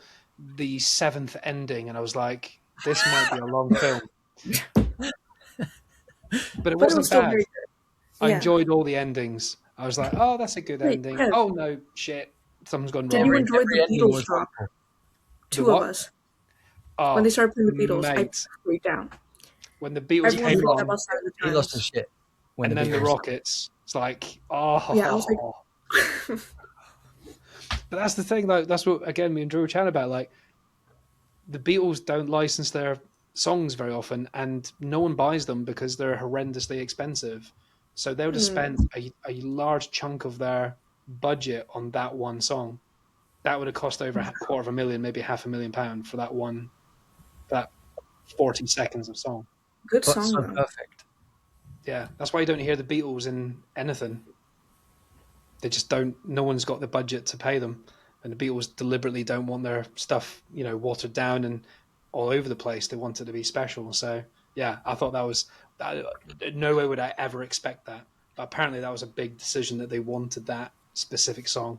Speaker 1: the 7th ending, and I was like, this might be a long film. but it
Speaker 4: But it
Speaker 1: wasn't
Speaker 4: was still
Speaker 1: bad.
Speaker 4: very good.
Speaker 1: I
Speaker 4: Yeah.
Speaker 1: enjoyed all the endings. I was like, oh, that's a good
Speaker 4: Wait,
Speaker 1: ending.
Speaker 4: Kev.
Speaker 1: Oh no, shit, something's gone
Speaker 4: Did
Speaker 1: wrong.
Speaker 4: you enjoy
Speaker 3: Every
Speaker 4: the
Speaker 3: ending
Speaker 4: Beatles
Speaker 3: was
Speaker 4: drop?
Speaker 3: wonderful.
Speaker 1: The
Speaker 4: Two of
Speaker 1: what?
Speaker 4: us.
Speaker 1: Oh,
Speaker 4: When they started playing the Beatles, I
Speaker 1: mate,
Speaker 4: freaked out.
Speaker 1: when the Beatles
Speaker 4: Everyone
Speaker 1: came
Speaker 4: freaked out
Speaker 1: on,
Speaker 4: outside of the
Speaker 3: He lost his
Speaker 4: times.
Speaker 3: shit when
Speaker 1: and
Speaker 3: the
Speaker 1: then the
Speaker 3: Beatles.
Speaker 1: Rockets. It's like, oh,
Speaker 4: Yeah, I was like,
Speaker 1: but that's the thing. Like, that's what again me and Drew were chatting about. Like, the Beatles don't license their songs very often, and no one buys them because they're horrendously expensive. So they would have spent a large chunk of their budget on that one song. That would have cost over £250,000, maybe £500,000 for that 40 seconds of song.
Speaker 4: good
Speaker 3: But
Speaker 4: song
Speaker 3: so
Speaker 4: though.
Speaker 3: perfect.
Speaker 1: Yeah, that's why you don't hear the Beatles in anything. They just don't. No one's got the budget to pay them, and the Beatles deliberately don't want their stuff, watered down and all over the place. They want it to be special. So yeah, I thought that was. No way would I ever expect that. But apparently, that was a big decision that they wanted that specific song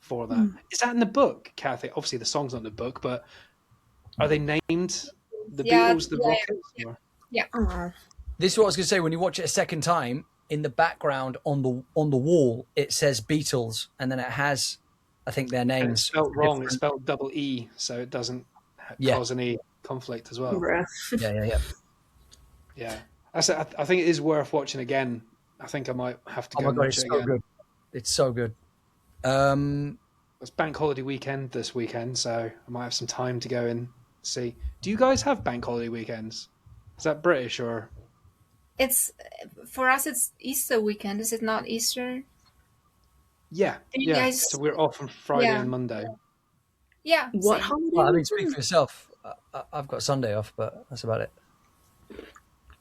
Speaker 1: for that. Is that in the book, Kathy? Obviously, the song's not in the book, but are they named the Beatles, the Rockets? Or?
Speaker 4: Aw.
Speaker 3: This is what I was going to say. When you watch it a second time, in the background on the wall, it says Beatles, and then it has, I think, their
Speaker 1: And
Speaker 3: names.
Speaker 1: it's spelled wrong. It's spelled double E, so it doesn't cause any conflict as well.
Speaker 4: Bruh.
Speaker 3: Yeah.
Speaker 1: Yeah, I think it is worth watching again. I think I might have to
Speaker 3: Oh
Speaker 1: go
Speaker 3: my
Speaker 1: and
Speaker 3: god,
Speaker 1: watch
Speaker 3: it's
Speaker 1: it
Speaker 3: so
Speaker 1: again.
Speaker 3: good. It's so good.
Speaker 1: It's bank holiday weekend this weekend, so I might have some time to go and see. Do you guys have bank holiday weekends? Is that British or?
Speaker 2: It's for us. It's Easter weekend. Is it not Easter?
Speaker 1: Yeah,
Speaker 2: Do you
Speaker 1: yeah.
Speaker 2: guys-
Speaker 1: So we're off on Friday
Speaker 2: Yeah.
Speaker 1: and Monday.
Speaker 2: Yeah.
Speaker 4: What
Speaker 2: same.
Speaker 4: holiday?
Speaker 3: well, I mean,
Speaker 4: was
Speaker 3: speak
Speaker 4: that?
Speaker 3: for yourself. I've got Sunday off, but that's about it.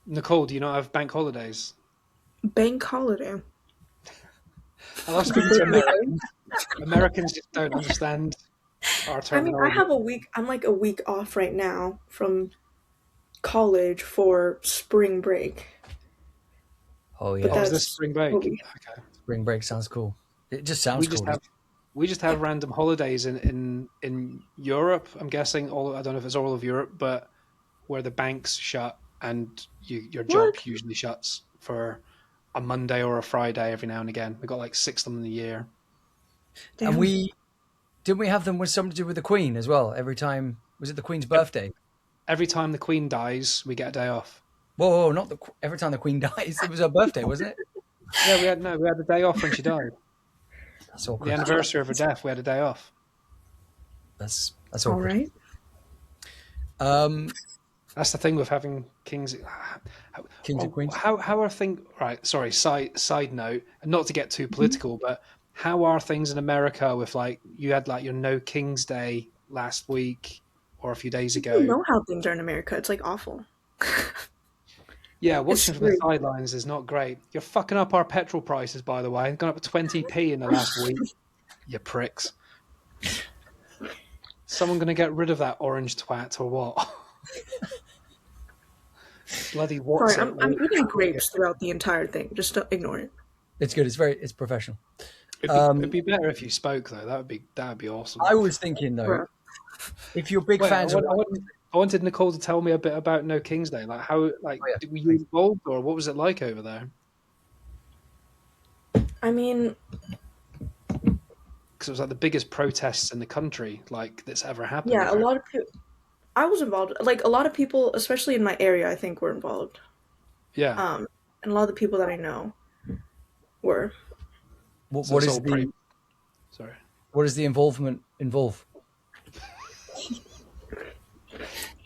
Speaker 1: Nicole, do you not have bank holidays?
Speaker 4: Bank holiday.
Speaker 1: I love speaking to Americans. Americans just don't understand our
Speaker 4: I
Speaker 1: terminology.
Speaker 4: have a week. I'm like a week off right now from college for spring break.
Speaker 3: Oh yeah,
Speaker 4: But
Speaker 1: Oh, is this
Speaker 4: that's
Speaker 1: spring break?
Speaker 4: what we-
Speaker 1: Okay.
Speaker 3: spring break sounds cool. It just sounds
Speaker 1: We just
Speaker 3: cool.
Speaker 1: have we just have random holidays in Europe. I'm guessing I don't know if it's all of Europe, but where the banks shut and your job
Speaker 4: What?
Speaker 1: usually shuts for a Monday or a Friday every now and again. We got like 6 of them in a year.
Speaker 4: Damn.
Speaker 3: And didn't we have them with something to do with the Queen as well? Every time, was it the Queen's birthday?
Speaker 1: Every time the Queen dies, we get a day off.
Speaker 3: Whoa, not every time the Queen dies. It was her birthday, wasn't it?
Speaker 1: Yeah, we had a day off when she died.
Speaker 3: That's awkward.
Speaker 1: The anniversary of her death, we had a day off.
Speaker 3: That's
Speaker 4: all
Speaker 3: awkward.
Speaker 4: right.
Speaker 1: That's the thing with having kings.
Speaker 3: Kings and queens.
Speaker 1: How are things? Right. Sorry. Side note, and not to get too political, but how are things in America with like you had like your No King's Day last week or a few days ago?
Speaker 4: You know how things are in America. It's like awful.
Speaker 1: Yeah, watching from the
Speaker 4: weird.
Speaker 1: sidelines is not great. You're fucking up our petrol prices, by the way. It's gone up 20p in the last week. You pricks. Someone going to get rid of that orange twat or what? Bloody what's
Speaker 4: Sorry,
Speaker 1: it?
Speaker 4: I'm eating grapes throughout the entire thing. Just don't ignore it.
Speaker 3: It's good. It's professional.
Speaker 1: It'd be better if you spoke though. That would be awesome.
Speaker 3: I was thinking though,
Speaker 4: Bruh.
Speaker 3: if you're big
Speaker 1: Wait,
Speaker 3: fans of,
Speaker 1: I wanted Nicole to tell me a bit about No King's Day. Like how, like, were you involved or what was it like over there?
Speaker 4: I mean,
Speaker 1: Because it was like the biggest protests in the country, like that's ever happened.
Speaker 4: yeah, a lot of people. I was involved. Like a lot of people, especially in my area, I think were involved.
Speaker 1: Yeah.
Speaker 4: And a lot of the people that I know were.
Speaker 3: what,
Speaker 1: So
Speaker 3: what
Speaker 1: it's
Speaker 3: is
Speaker 1: all
Speaker 3: the
Speaker 1: pretty- Sorry.
Speaker 3: what does the involvement involve?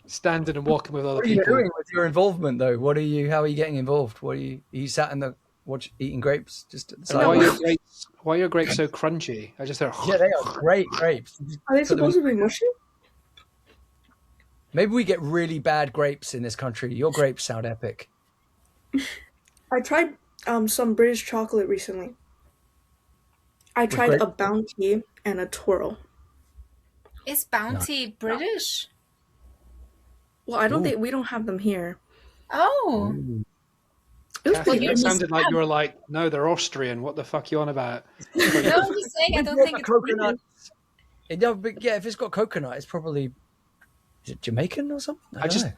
Speaker 1: Standing and walking with other
Speaker 3: What are you
Speaker 1: people.
Speaker 3: doing with your involvement though? How are you getting involved? Are you sat in the eating grapes just at the
Speaker 1: And
Speaker 3: side?
Speaker 1: why are your grapes so crunchy? I just heard.
Speaker 3: Yeah, they are great grapes.
Speaker 4: Are they
Speaker 3: Put them-
Speaker 4: supposed to be mushy?
Speaker 3: Maybe we get really bad grapes in this country. Your grapes sound epic.
Speaker 4: I tried some British chocolate recently. I tried
Speaker 3: grape?
Speaker 4: a Bounty and a Twirl.
Speaker 2: Is Bounty British?
Speaker 4: Well, I don't
Speaker 3: Ooh.
Speaker 4: think we don't have them here.
Speaker 2: Oh,
Speaker 4: It was
Speaker 1: Kathy,
Speaker 4: pretty
Speaker 1: it
Speaker 4: good.
Speaker 1: sounded like you were like, no, they're Austrian. What the fuck you on about?
Speaker 2: no, I'm just saying. I don't
Speaker 3: What
Speaker 2: think
Speaker 3: the
Speaker 2: it's
Speaker 3: coconut.
Speaker 2: British.
Speaker 3: No, but yeah, if it's got coconut, it's probably is it Jamaican or something. I
Speaker 1: I
Speaker 3: don't
Speaker 1: just
Speaker 3: know.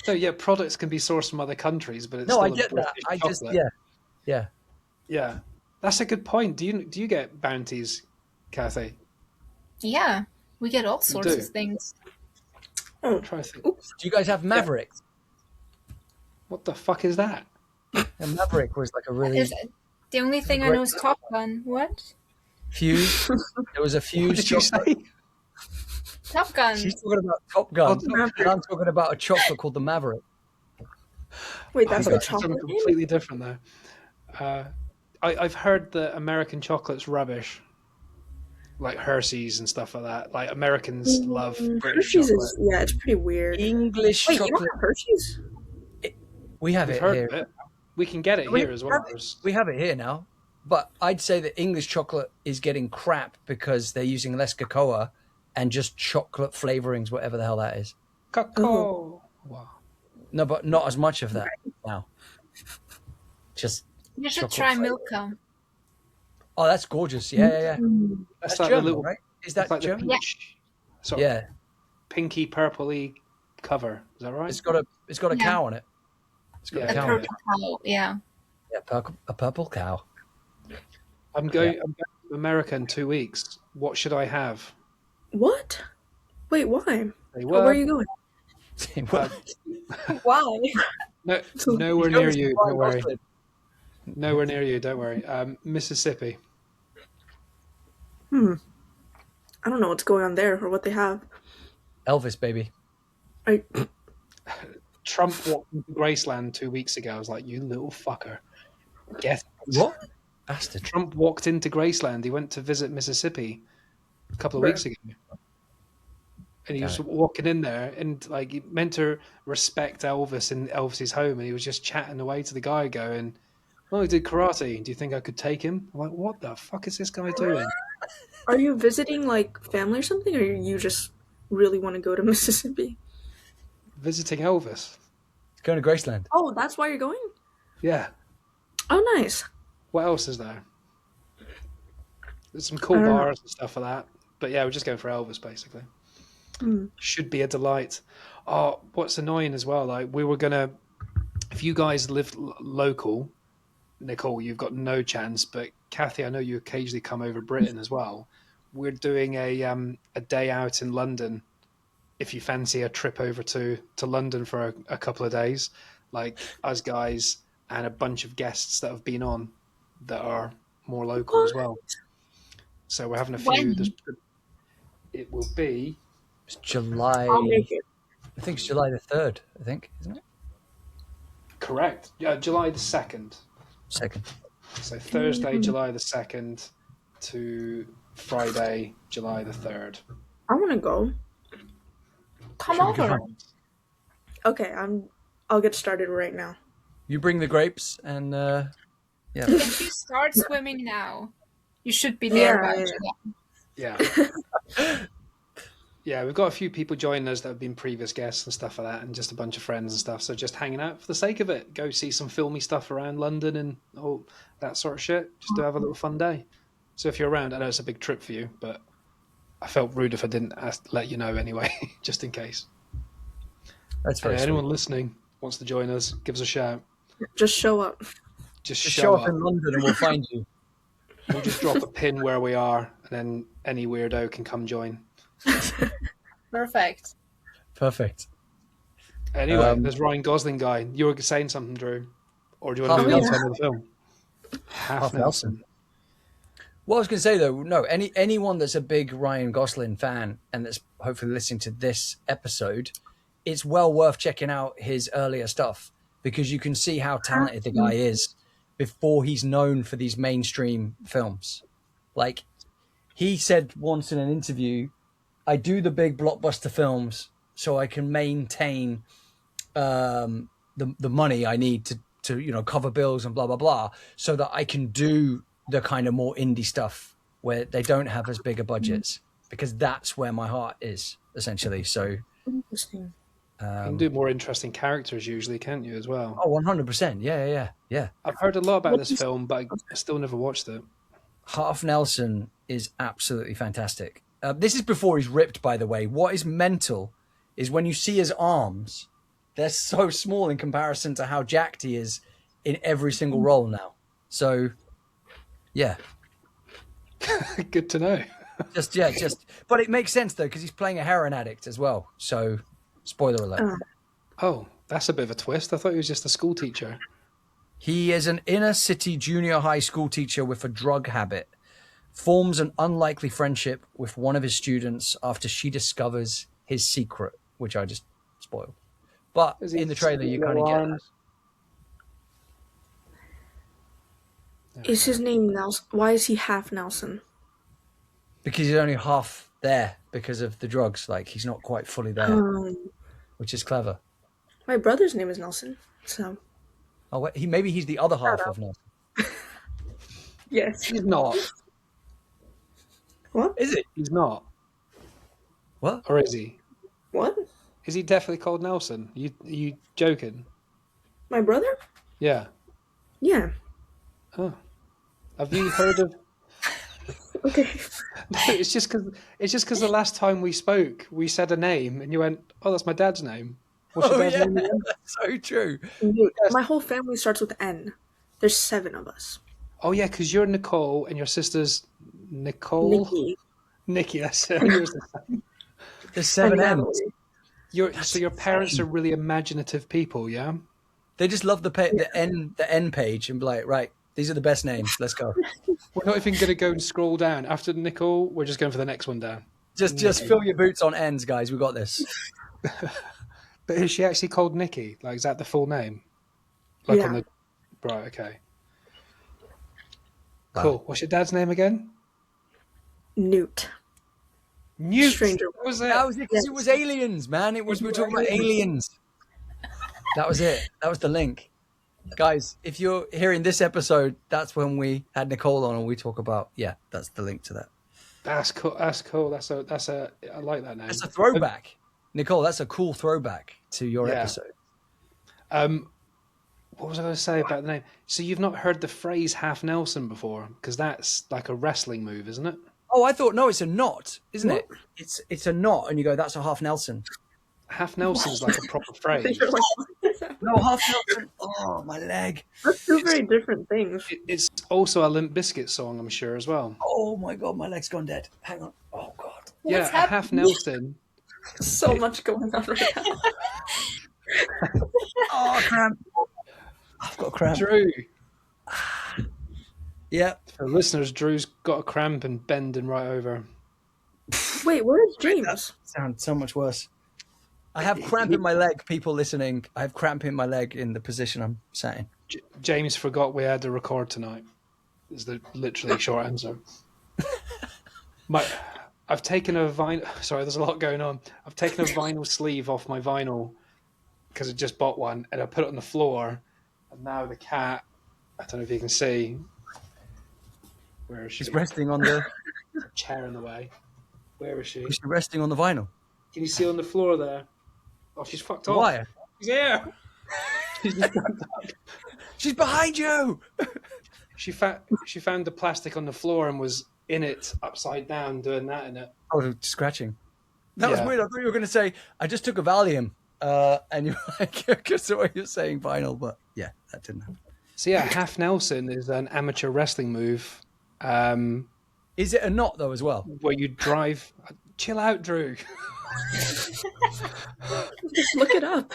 Speaker 1: No, yeah, products can be sourced from other countries, but it's
Speaker 3: No,
Speaker 1: still
Speaker 3: I
Speaker 1: a
Speaker 3: get that.
Speaker 1: British
Speaker 3: I just
Speaker 1: chocolate.
Speaker 3: yeah.
Speaker 1: Yeah, that's a good point. Do you get bounties, Kathy?
Speaker 2: Yeah, we get all
Speaker 1: You
Speaker 2: sorts
Speaker 1: do.
Speaker 2: of things.
Speaker 4: Oh,
Speaker 1: Try to think.
Speaker 4: oops.
Speaker 3: Do you guys have Maverick?
Speaker 1: What the fuck is that?
Speaker 3: And Maverick was like a really
Speaker 2: Is the only thing I
Speaker 3: great
Speaker 2: know is Top Gun. What?
Speaker 3: fuse. There was a
Speaker 1: What
Speaker 3: fuse
Speaker 1: did you
Speaker 3: chocolate.
Speaker 1: say?
Speaker 2: Top Gun.
Speaker 3: She's talking about Top
Speaker 1: Oh,
Speaker 3: Gun,
Speaker 1: Top
Speaker 3: and I'm talking about a chocolate called the Maverick.
Speaker 4: Wait,
Speaker 1: I
Speaker 4: that's
Speaker 1: thought
Speaker 4: the
Speaker 1: you said something
Speaker 4: chocolate name?
Speaker 1: completely different there. I've heard that American chocolate's rubbish, like Hershey's and stuff like that. Like Americans love British
Speaker 4: Hershey's
Speaker 1: chocolate.
Speaker 4: is, yeah, it's pretty weird.
Speaker 3: English
Speaker 4: Wait, you don't
Speaker 3: chocolate.
Speaker 4: have Hershey's?
Speaker 3: We have
Speaker 1: We've
Speaker 3: it
Speaker 1: heard
Speaker 3: here.
Speaker 1: of it. We can get it
Speaker 3: We
Speaker 1: here as well.
Speaker 3: have it. We have it here now. But I'd say that English chocolate is getting crap because they're using less cocoa and just chocolate flavorings, whatever the hell that is.
Speaker 1: Cacao. Wow.
Speaker 3: No, but not as much of that now. Just
Speaker 2: You should
Speaker 3: chocolate
Speaker 2: try
Speaker 3: flavor.
Speaker 2: Milka.
Speaker 3: Oh, that's gorgeous. Yeah. That's
Speaker 1: like
Speaker 3: German,
Speaker 1: the little,
Speaker 3: right? Is
Speaker 1: it's
Speaker 3: that
Speaker 1: like the
Speaker 3: German?
Speaker 1: peach, sort of
Speaker 3: Yeah.
Speaker 1: pinky purpley cover. Is that right?
Speaker 3: It's got a
Speaker 2: Yeah.
Speaker 3: cow on it. It's got
Speaker 1: Yeah.
Speaker 3: a
Speaker 2: A
Speaker 3: cow on
Speaker 2: purple
Speaker 3: it.
Speaker 2: cow. Yeah.
Speaker 3: Yeah, a purple cow.
Speaker 1: I'm going to America in 2 weeks. What should I have?
Speaker 4: What? Wait, why?
Speaker 1: Say
Speaker 4: Where are
Speaker 1: what?
Speaker 4: you going?
Speaker 2: Why?
Speaker 1: No, nowhere near you. Don't worry.
Speaker 3: Gosling.
Speaker 1: Nowhere near you. Don't worry. Mississippi.
Speaker 4: I don't know what's going on there or what they have.
Speaker 3: Elvis, baby.
Speaker 1: Trump walked into Graceland 2 weeks ago. I was like, you little fucker. Get it.
Speaker 3: What? Bastard.
Speaker 1: Trump walked into Graceland. He went to visit Mississippi a couple of weeks ago. And he was walking in there and like he meant to respect Elvis in Elvis's home, and he was just chatting away to the guy going, "Oh, he did karate. Do you think I could take him?" I'm like, "What the fuck is this guy doing?"
Speaker 4: Are you visiting like family or something, or you just really want to go to Mississippi?
Speaker 1: Visiting Elvis.
Speaker 3: Going to Graceland.
Speaker 4: Oh, that's why you're going?
Speaker 1: Yeah.
Speaker 4: Oh, nice.
Speaker 1: What else is there? There's some cool
Speaker 4: I don't know.
Speaker 1: bars and stuff like that. But yeah, we're just going for Elvis basically. Should be a delight. Oh, what's annoying as well, like we were gonna, if you guys lived local, Nicole, you've got no chance, but Kathy, I know you occasionally come over Britain as well. We're doing a day out in London. If you fancy a trip over to London for a couple of days, like us guys and a bunch of guests that have been on that are more local as well. So we're having a few.
Speaker 2: When?
Speaker 1: It will be
Speaker 3: It's July.
Speaker 4: I'll make it.
Speaker 3: I think it's July the 3rd, I think, isn't it?
Speaker 1: correct. Yeah, July the 2nd.
Speaker 3: 2nd.
Speaker 1: So Thursday, July the 2nd to Friday, July the 3rd.
Speaker 4: I want to go.
Speaker 2: Come
Speaker 1: Should we go?
Speaker 2: over.
Speaker 4: Okay, I'll get started right now.
Speaker 3: You bring the grapes and yeah.
Speaker 2: If you start swimming now, you should be there by
Speaker 4: Yeah.
Speaker 2: July.
Speaker 1: Yeah. Yeah, we've got a few people joining us that have been previous guests and stuff like that, and just a bunch of friends and stuff. So just hanging out for the sake of it. Go see some filmy stuff around London and all that sort of shit. Just to have a little fun day. So if you're around, I know it's a big trip for you, but I felt rude if I didn't let you know anyway, just in case.
Speaker 3: That's very
Speaker 1: Anyone
Speaker 3: sweet.
Speaker 1: listening wants to join us, give us a shout.
Speaker 4: Just show up.
Speaker 1: Just
Speaker 3: Just
Speaker 1: show
Speaker 3: show
Speaker 1: up.
Speaker 3: up in London and we'll find you.
Speaker 1: We'll just drop a pin where we are, and then any weirdo can come join.
Speaker 2: Perfect.
Speaker 3: Perfect.
Speaker 1: Anyway, there's Ryan Gosling guy. You were saying something, Drew, or do you want to
Speaker 3: Half
Speaker 1: move on to
Speaker 3: Nelson.
Speaker 1: another film? Half Nelson.
Speaker 3: What I was going to say though, no, anyone that's a big Ryan Gosling fan and that's hopefully listening to this episode, it's well worth checking out his earlier stuff because you can see how talented the guy is before he's known for these mainstream films. Like he said once in an interview, I do the big blockbuster films so I can maintain the money I need to cover bills and blah blah blah, so that I can do the kind of more indie stuff where they don't have as big a budgets, because that's where my heart is essentially. So
Speaker 4: Interesting.
Speaker 1: You can do more interesting characters usually, can't you, as well?
Speaker 3: 100%. Yeah.
Speaker 1: I've heard a lot about this film, but I still never watched it.
Speaker 3: Half Nelson is absolutely fantastic. This is before he's ripped, by the way. What is mental is when you see his arms, they're so small in comparison to how jacked he is in every single role now. So, yeah.
Speaker 1: Good to know.
Speaker 3: But it makes sense though, because he's playing a heroin addict as well. So, spoiler alert.
Speaker 1: Oh, that's a bit of a twist. I thought he was just a school teacher.
Speaker 3: He is an inner city junior high school teacher with a drug habit. Forms an unlikely friendship with one of his students after she discovers his secret, which I just spoiled. But in the trailer, you kind of get that.
Speaker 4: Is his name Nelson? Why is he half Nelson?
Speaker 3: Because he's only half there because of the drugs. Like, he's not quite fully there, which is clever.
Speaker 4: My brother's name is Nelson, so...
Speaker 3: Oh, maybe he's the other half of Nelson.
Speaker 4: Yes.
Speaker 1: He's not.
Speaker 4: What?
Speaker 3: Is it?
Speaker 1: He's not.
Speaker 3: What?
Speaker 1: Or is he?
Speaker 4: What?
Speaker 1: Is he definitely called Nelson? You joking?
Speaker 4: My brother?
Speaker 1: Yeah.
Speaker 4: Yeah.
Speaker 1: Oh. Have you heard of...
Speaker 4: Okay.
Speaker 1: No, it's just because the last time we spoke, we said a name, and you went, "Oh, that's my dad's name." What's your dad's name again?
Speaker 3: That's so true.
Speaker 4: My whole family starts with N. There's 7 of us.
Speaker 1: Oh yeah, because you're Nicole and your sister's Nicole. Nikki, that's it.
Speaker 3: There's 7 M's.
Speaker 1: So your parents are really imaginative people, yeah?
Speaker 3: They just love the N page and be like, right, these are the best names. Let's go.
Speaker 1: We're not even going to go and scroll down. After Nicole, we're just going for the next one down.
Speaker 3: Just fill your boots on N's, guys. We got this.
Speaker 1: But is she actually called Nikki? Like, is that the full name? Like
Speaker 4: yeah.
Speaker 1: on the... Right, okay. Wow. Cool. What's your dad's name again?
Speaker 4: Newt.
Speaker 1: Newt?
Speaker 4: Stranger.
Speaker 1: What was it?
Speaker 3: That was it, because it was aliens, man. We were talking about aliens. That was it. That was the link. Guys, if you're hearing this episode, that's when we had Nicole on and we talk about, that's the link to that.
Speaker 1: That's cool. That's cool. I like that name.
Speaker 3: That's a throwback. Nicole, that's a cool throwback to your episode.
Speaker 1: What was I going to say about the name? So you've not heard the phrase half Nelson before? Because that's like a wrestling move, isn't it?
Speaker 3: Oh, I thought, no, it's a knot, isn't it? It's a knot, and you go, that's a half Nelson.
Speaker 1: Half Nelson's like a proper phrase.
Speaker 3: No, half Nelson. Oh, my leg.
Speaker 4: That's 2 very different things.
Speaker 1: It's also a Limp Bizkit song, I'm sure, as well.
Speaker 3: Oh, my God, my leg's gone dead. Hang on. Oh, God.
Speaker 1: What's happening? Half Nelson.
Speaker 4: So much going on right now.
Speaker 3: Oh, cramp. I've got a cramp.
Speaker 1: Drew.
Speaker 3: Yeah.
Speaker 1: For listeners, Drew's got a cramp and bending right over.
Speaker 4: Wait, where is James?
Speaker 3: That sounds so much worse. I have cramp in my leg, people listening. I have cramp in my leg in the position I'm sat in.
Speaker 1: James forgot we had to record tonight, is the literally short answer. I've taken a vinyl... Sorry, there's a lot going on. I've taken a vinyl sleeve off my vinyl because I just bought one, and I put it on the floor, and now the cat... I don't know if you can see... Where is she?
Speaker 3: She's resting on the...
Speaker 1: There's a chair in the way. Where is she?
Speaker 3: She's resting on the vinyl.
Speaker 1: Can you see on the floor there? Oh, she's fucked off.
Speaker 3: Why?
Speaker 1: She's here.
Speaker 3: She's behind you.
Speaker 1: She found the plastic on the floor and was in it upside down doing that in it.
Speaker 3: Oh, scratching. That was weird. I thought you were going to say, I just took a Valium. And you're like, because the way you're saying vinyl, but yeah, that didn't happen.
Speaker 1: So yeah, half Nelson is an amateur wrestling move.
Speaker 3: Is it a knot though as well?
Speaker 1: Where you drive... Chill out, Drew.
Speaker 4: Just look it up.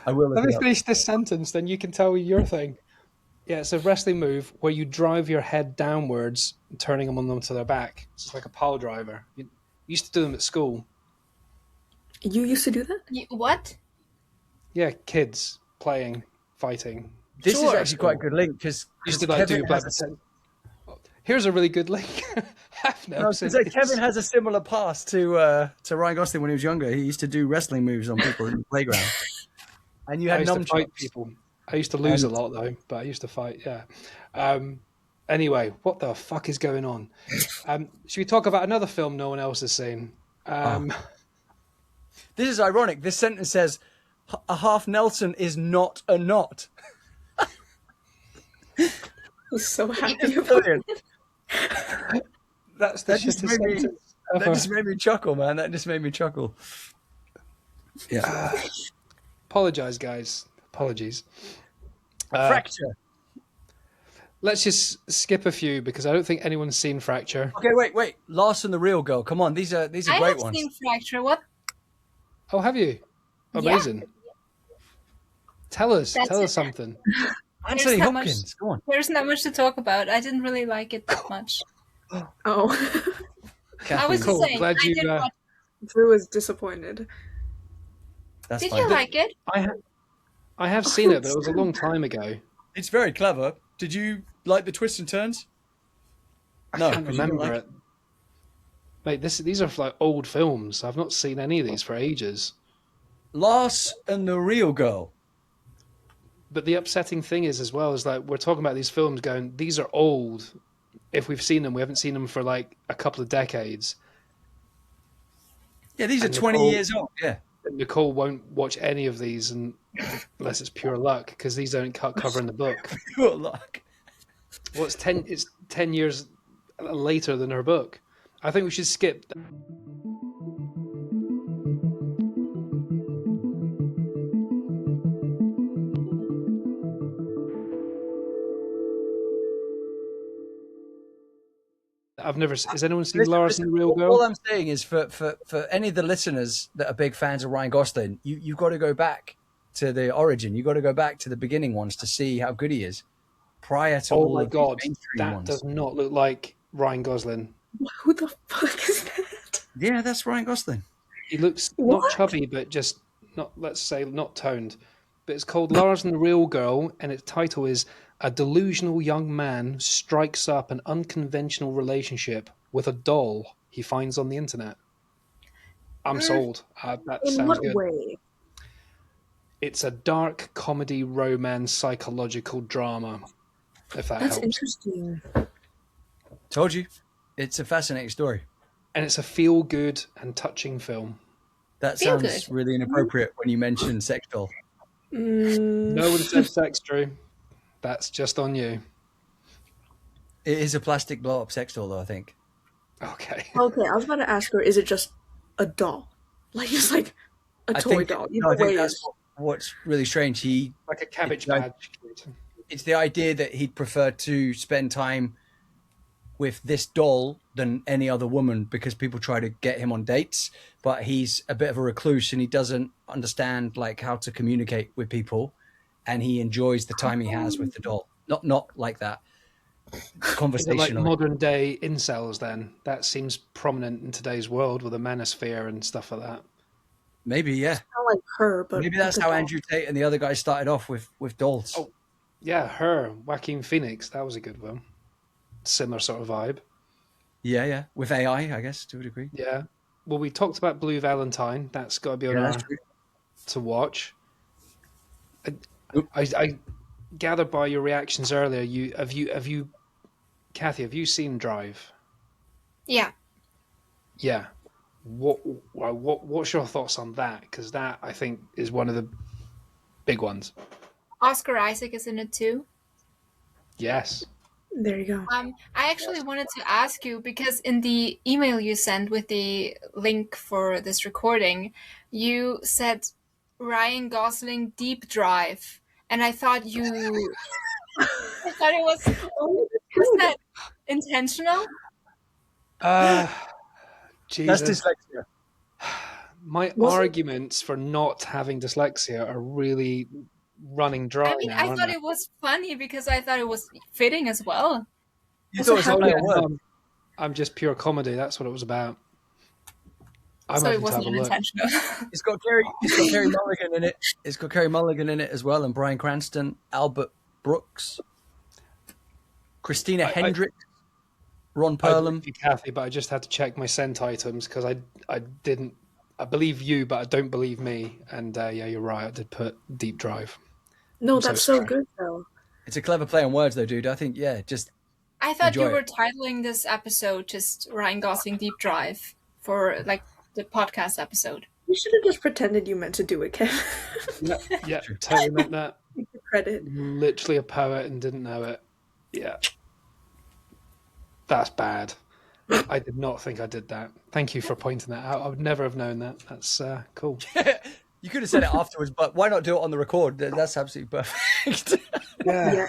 Speaker 3: I will.
Speaker 1: Let me finish this sentence, then you can tell me your thing. Yeah, it's a wrestling move where you drive your head downwards, turning them onto their back. It's like a pile driver. You used to do them at school.
Speaker 4: You used to do that?
Speaker 2: What?
Speaker 1: Yeah, kids playing, fighting.
Speaker 3: This is actually quite a good link because
Speaker 1: used to like do black. Here's a really good link.
Speaker 3: Kevin has a similar past to Ryan Gosling when he was younger. He used to do wrestling moves on people in the playground. And you had
Speaker 1: fight people. I used to lose a lot though, but I used to fight. Yeah. Anyway, what the fuck is going on? Should we talk about another film no one else has seen?
Speaker 3: This is ironic. This sentence says, "A half Nelson is not a knot."
Speaker 4: I'm so happy about it.
Speaker 1: That just made me chuckle, man. That just made me chuckle.
Speaker 3: Yeah.
Speaker 1: Apologise, guys. Apologies.
Speaker 3: Fracture.
Speaker 1: Let's just skip a few because I don't think anyone's seen Fracture.
Speaker 3: Okay, wait. Lars and the Real Girl. Come on, these are
Speaker 2: I
Speaker 3: great
Speaker 2: have
Speaker 3: ones.
Speaker 2: seen Fracture. What?
Speaker 1: Oh, have you? Amazing. Tell us something.
Speaker 3: Anthony Hopkins. Come on.
Speaker 2: There's not much to talk about. I didn't really like it that much.
Speaker 4: Oh,
Speaker 2: I was
Speaker 1: Cool.
Speaker 2: just saying.
Speaker 1: Glad
Speaker 2: I
Speaker 1: you.
Speaker 2: did watch.
Speaker 4: Drew is disappointed.
Speaker 3: That's
Speaker 2: Did
Speaker 3: fine.
Speaker 2: you like it?
Speaker 1: I have seen it, but it was a long time ago.
Speaker 3: It's very clever. Did you like the twists and turns?
Speaker 1: I
Speaker 3: No,
Speaker 1: can't
Speaker 3: 'cause you don't
Speaker 1: remember
Speaker 3: like
Speaker 1: it. Mate, these are like old films. I've not seen any of these for ages.
Speaker 3: Lars and the Real Girl.
Speaker 1: But the upsetting thing is, as well, is like we're talking about these films going, these are old. If we've seen them, we haven't seen them for like a couple of decades.
Speaker 3: Yeah, these are
Speaker 1: And
Speaker 3: 20 years old. Yeah.
Speaker 1: Nicole won't watch any of these unless it's pure luck, because these don't cover in the book.
Speaker 3: Good luck.
Speaker 1: Well, it's 10 years later than her book. I think we should skip. I've never. Has anyone seen Lars and the Real Girl?
Speaker 3: All I'm saying is for any of the listeners that are big fans of Ryan Gosling, you've got to go back to the origin. You've got to go back to the beginning ones to see how good he is prior to all
Speaker 1: Oh my
Speaker 3: of
Speaker 1: god,
Speaker 3: these mainstream
Speaker 1: that
Speaker 3: ones.
Speaker 1: does not look like Ryan Gosling.
Speaker 4: Who the fuck is that?
Speaker 3: Yeah, that's Ryan Gosling.
Speaker 1: He looks
Speaker 4: What?
Speaker 1: not chubby, but just not, let's say, not toned. But it's called Lars and the Real Girl, and its title is A Delusional Young Man Strikes Up an Unconventional Relationship with a Doll He Finds on the Internet. I'm sold. That
Speaker 4: In
Speaker 1: sounds
Speaker 4: what
Speaker 1: good.
Speaker 4: way?
Speaker 1: It's a dark comedy, romance, psychological drama, if that
Speaker 4: That's
Speaker 1: helps.
Speaker 4: interesting.
Speaker 3: Told you, it's a fascinating story.
Speaker 1: And it's a feel-good and touching film.
Speaker 3: That
Speaker 2: Feel
Speaker 3: sounds
Speaker 2: good.
Speaker 3: really inappropriate when you mention sex doll.
Speaker 1: No one said sex, Drew. That's just on you.
Speaker 3: It is a plastic blow-up sex doll, though, I think.
Speaker 1: Okay.
Speaker 4: Okay, I was about to ask her, is it just a doll? Like, just like a toy doll?
Speaker 3: I think that's what's really strange.
Speaker 1: Like a cabbage
Speaker 3: Like-
Speaker 1: patch.
Speaker 3: It's the idea that he'd prefer to spend time with this doll than any other woman because people try to get him on dates, but he's a bit of a recluse and he doesn't understand like how to communicate with people, and he enjoys the time he has with the doll. Not like that.
Speaker 1: Is it
Speaker 3: Conversational.
Speaker 1: like modern day incels then? That seems prominent in today's world with the manosphere and stuff like that.
Speaker 3: Maybe, yeah.
Speaker 4: Not like her, but
Speaker 3: Maybe that's
Speaker 4: like a
Speaker 3: how
Speaker 4: doll.
Speaker 3: Andrew Tate and the other guys started off with dolls.
Speaker 1: Oh. Yeah, her, Joaquin Phoenix, that was a good one. Similar sort of vibe.
Speaker 3: Yeah. With AI, I guess, to a degree.
Speaker 1: Yeah. Well, we talked about Blue Valentine. That's got to be on
Speaker 3: Yeah,
Speaker 1: our
Speaker 3: that's true.
Speaker 1: to watch. I gather by your reactions earlier. Have you, Kathy? Have you seen Drive?
Speaker 2: Yeah.
Speaker 1: Yeah. What's your thoughts on that? Because that, I think, is one of the big ones.
Speaker 2: Oscar Isaac is in it too.
Speaker 1: Yes.
Speaker 4: There you go.
Speaker 2: I actually wanted to ask you because in the email you sent with the link for this recording, you said Ryan Gosling deep drive, and I thought it was that intentional?
Speaker 1: Jesus.
Speaker 3: That's dyslexia.
Speaker 1: My
Speaker 4: Was it?
Speaker 1: arguments for not having dyslexia are really running dry
Speaker 2: I mean,
Speaker 1: now.
Speaker 2: I
Speaker 1: aren't
Speaker 2: thought
Speaker 1: they?
Speaker 2: it was funny because I thought it was fitting as well.
Speaker 3: You thought it was a
Speaker 1: Oh,
Speaker 3: play
Speaker 1: yeah,
Speaker 3: on words.
Speaker 1: no, I'm just pure comedy. That's what it was about. I'm
Speaker 2: So it
Speaker 1: having to have
Speaker 2: wasn't
Speaker 1: a look.
Speaker 2: intentional.
Speaker 3: It's got Kerry Mulligan in it. It's got Kerry Mulligan in it as well, and Bryan Cranston, Albert Brooks, Christina Hendricks, Ron
Speaker 1: I
Speaker 3: Perlman.
Speaker 1: believe you, Kathy, but I just had to check my sent items because I didn't. I believe you, but I don't believe me. And yeah, you're right. I did put deep drive.
Speaker 4: No,
Speaker 1: I'm so
Speaker 4: that's so
Speaker 1: sorry.
Speaker 4: good though.
Speaker 3: It's a clever play on words, though, dude. I think, yeah, just
Speaker 2: I thought you
Speaker 3: Enjoy
Speaker 2: were titling this episode just Ryan Gosling deep drive for like the podcast episode.
Speaker 4: You should have just pretended you meant to do it, Kevin.
Speaker 1: Yeah, totally meant that.
Speaker 4: Credit.
Speaker 1: Literally a poet and didn't know it. Yeah, that's bad. I did not think I did that. Thank you for pointing that out. I would never have known that. That's cool.
Speaker 3: You could have said it afterwards, but why not do it on the record? That's absolutely perfect.
Speaker 1: Yeah.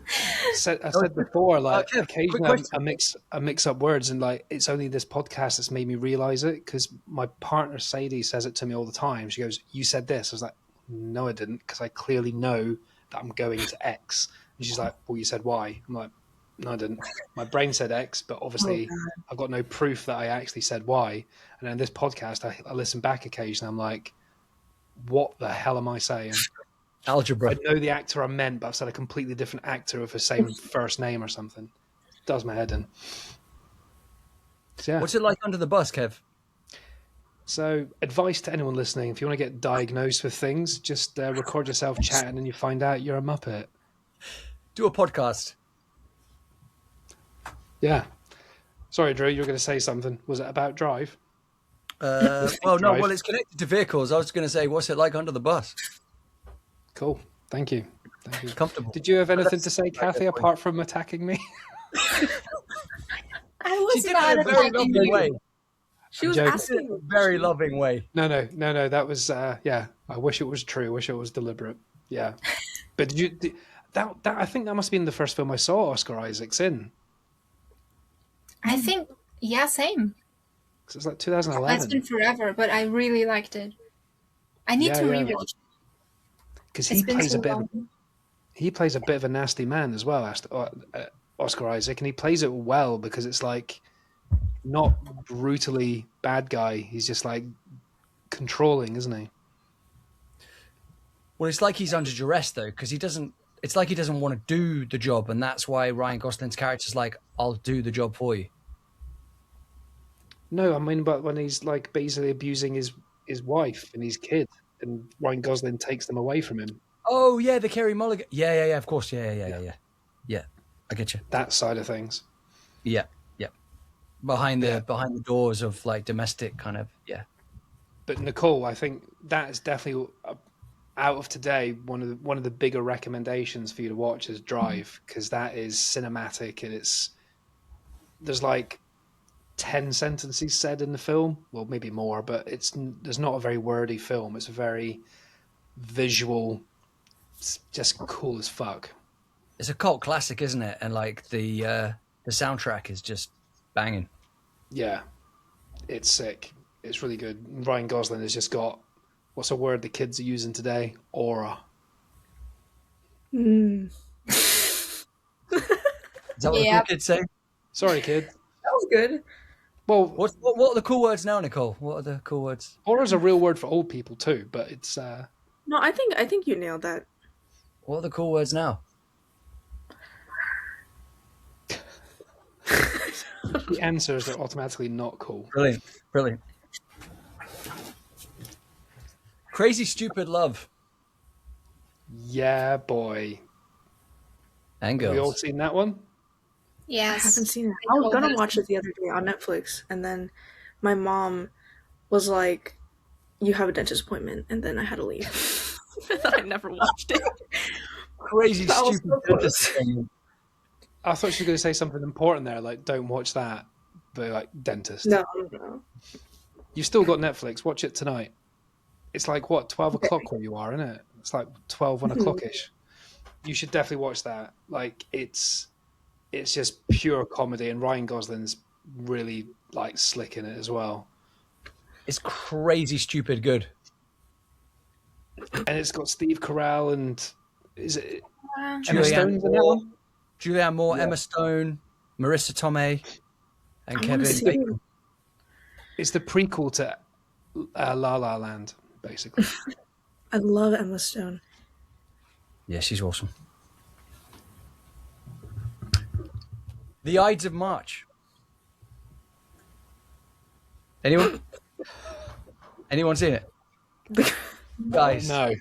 Speaker 1: I said before, like
Speaker 3: Kev, quick
Speaker 1: occasionally
Speaker 3: question.
Speaker 1: I mix up words, and like it's only this podcast that's made me realize it, because my partner Sadie says it to me all the time. She goes, "You said this." I was like, "No, I didn't," because I clearly know that I'm going to X. And she's like, "Well, you said Y." I'm like, "No, I didn't. My brain said X, but obviously I've got no proof that I actually said Y." And in this podcast, I listen back occasionally. I'm like, "What the hell am I saying?"
Speaker 3: Algebra.
Speaker 1: I know the actor I meant, but I've said a completely different actor with the same first name or something. It does my head in. So, yeah.
Speaker 3: What's it like under the bus, Kev?
Speaker 1: So, advice to anyone listening: if you want to get diagnosed with things, just record yourself chatting, and you find out you're a muppet.
Speaker 3: Do a podcast.
Speaker 1: Yeah. Sorry, Drew, you were going to say something. Was it about Drive?
Speaker 3: Well, no.
Speaker 1: Drive.
Speaker 3: Well, it's connected to vehicles. I was going to say, what's it like under the bus?
Speaker 1: Cool. Thank you. Thank you.
Speaker 3: Comfortable.
Speaker 1: Did you have anything to say, Kathy, apart from attacking me?
Speaker 2: I was
Speaker 3: She did
Speaker 2: not
Speaker 3: it in a very
Speaker 2: attacking
Speaker 3: loving
Speaker 2: you.
Speaker 3: way.
Speaker 4: She was
Speaker 1: joking.
Speaker 4: asking
Speaker 3: In a very loving way.
Speaker 1: No. That was yeah. I wish it was true. I wish it was deliberate. Yeah. But that I think that must have been the first film I saw Oscar Isaac's in.
Speaker 2: I think, yeah, same.
Speaker 1: Because it was like
Speaker 2: It's
Speaker 1: 2011.
Speaker 2: been forever, but I really liked it. I need to rewatch.
Speaker 1: Because
Speaker 2: It's been so long.
Speaker 1: he plays a bit of a nasty man as well, Oscar Isaac, and he plays it well because it's like not brutally bad guy. He's just like controlling, isn't he?
Speaker 3: Well, it's like he's under duress though, because he doesn't. It's like he doesn't want to do the job, and that's why Ryan Gosling's character's like, "I'll do the job for you."
Speaker 1: No, I mean, but when he's like basically abusing his wife and his kid, and Ryan Gosling takes them away from him.
Speaker 3: Oh yeah, the Kerry Mulligan. Yeah. Of course. Yeah. I get you.
Speaker 1: That side of things.
Speaker 3: Yeah. Behind the doors of like domestic kind of
Speaker 1: But Nicole, I think that is definitely out of today one of the bigger recommendations for you to watch is Drive, because that is cinematic, and there's like 10 sentences said in the film, well maybe more, but there's not a very wordy film. It's a very visual, it's just cool as fuck.
Speaker 3: It's a cult classic, isn't it? And like the soundtrack is just banging.
Speaker 1: Yeah, it's sick. It's really good. Ryan Gosling has just got, what's a word the kids are using today? Aura.
Speaker 3: Is that what the cool kids say?
Speaker 1: Sorry, kid.
Speaker 4: That was good.
Speaker 1: Well,
Speaker 3: What are the cool words now, Nicole? What are the cool words?
Speaker 1: aura is a real word for old people too, but it's
Speaker 4: No, I think you nailed that.
Speaker 3: What are the cool words now?
Speaker 1: the answers are automatically not cool.
Speaker 3: Brilliant. Crazy Stupid Love.
Speaker 1: Yeah, boy.
Speaker 3: And
Speaker 1: Have
Speaker 3: girls.
Speaker 1: we all seen that one?
Speaker 2: Yes.
Speaker 4: I haven't seen it. I was gonna watch it the other day on Netflix, and then my mom was like, "You have a dentist appointment," and then I had to leave. I never watched it.
Speaker 3: Crazy
Speaker 4: That was
Speaker 3: Stupid
Speaker 4: so
Speaker 3: Dentist.
Speaker 1: I thought she was going to say something important there, like don't watch that, but like dentist.
Speaker 4: No.
Speaker 1: You've still got Netflix. Watch it tonight. It's like what 12 o'clock where you are, isn't it? It's like 12, 1 o'clock ish. You should definitely watch that. Like it's just pure comedy, and Ryan Gosling's really like slick in it as well.
Speaker 3: It's crazy stupid good.
Speaker 1: And it's got Steve Carell and is it Emma
Speaker 3: Julianne
Speaker 1: Stone's in that
Speaker 3: Moore,
Speaker 1: one?
Speaker 3: Julianne Moore,
Speaker 1: Yeah.
Speaker 3: Emma Stone, Marissa Tomei, and
Speaker 4: I wanna
Speaker 3: Kevin
Speaker 4: see
Speaker 3: Bacon.
Speaker 4: it.
Speaker 1: It's the prequel to La La Land, basically.
Speaker 4: I love Emma Stone.
Speaker 3: Yeah, she's awesome. The Ides of March. Anyone? Anyone seen it? Guys,
Speaker 1: No.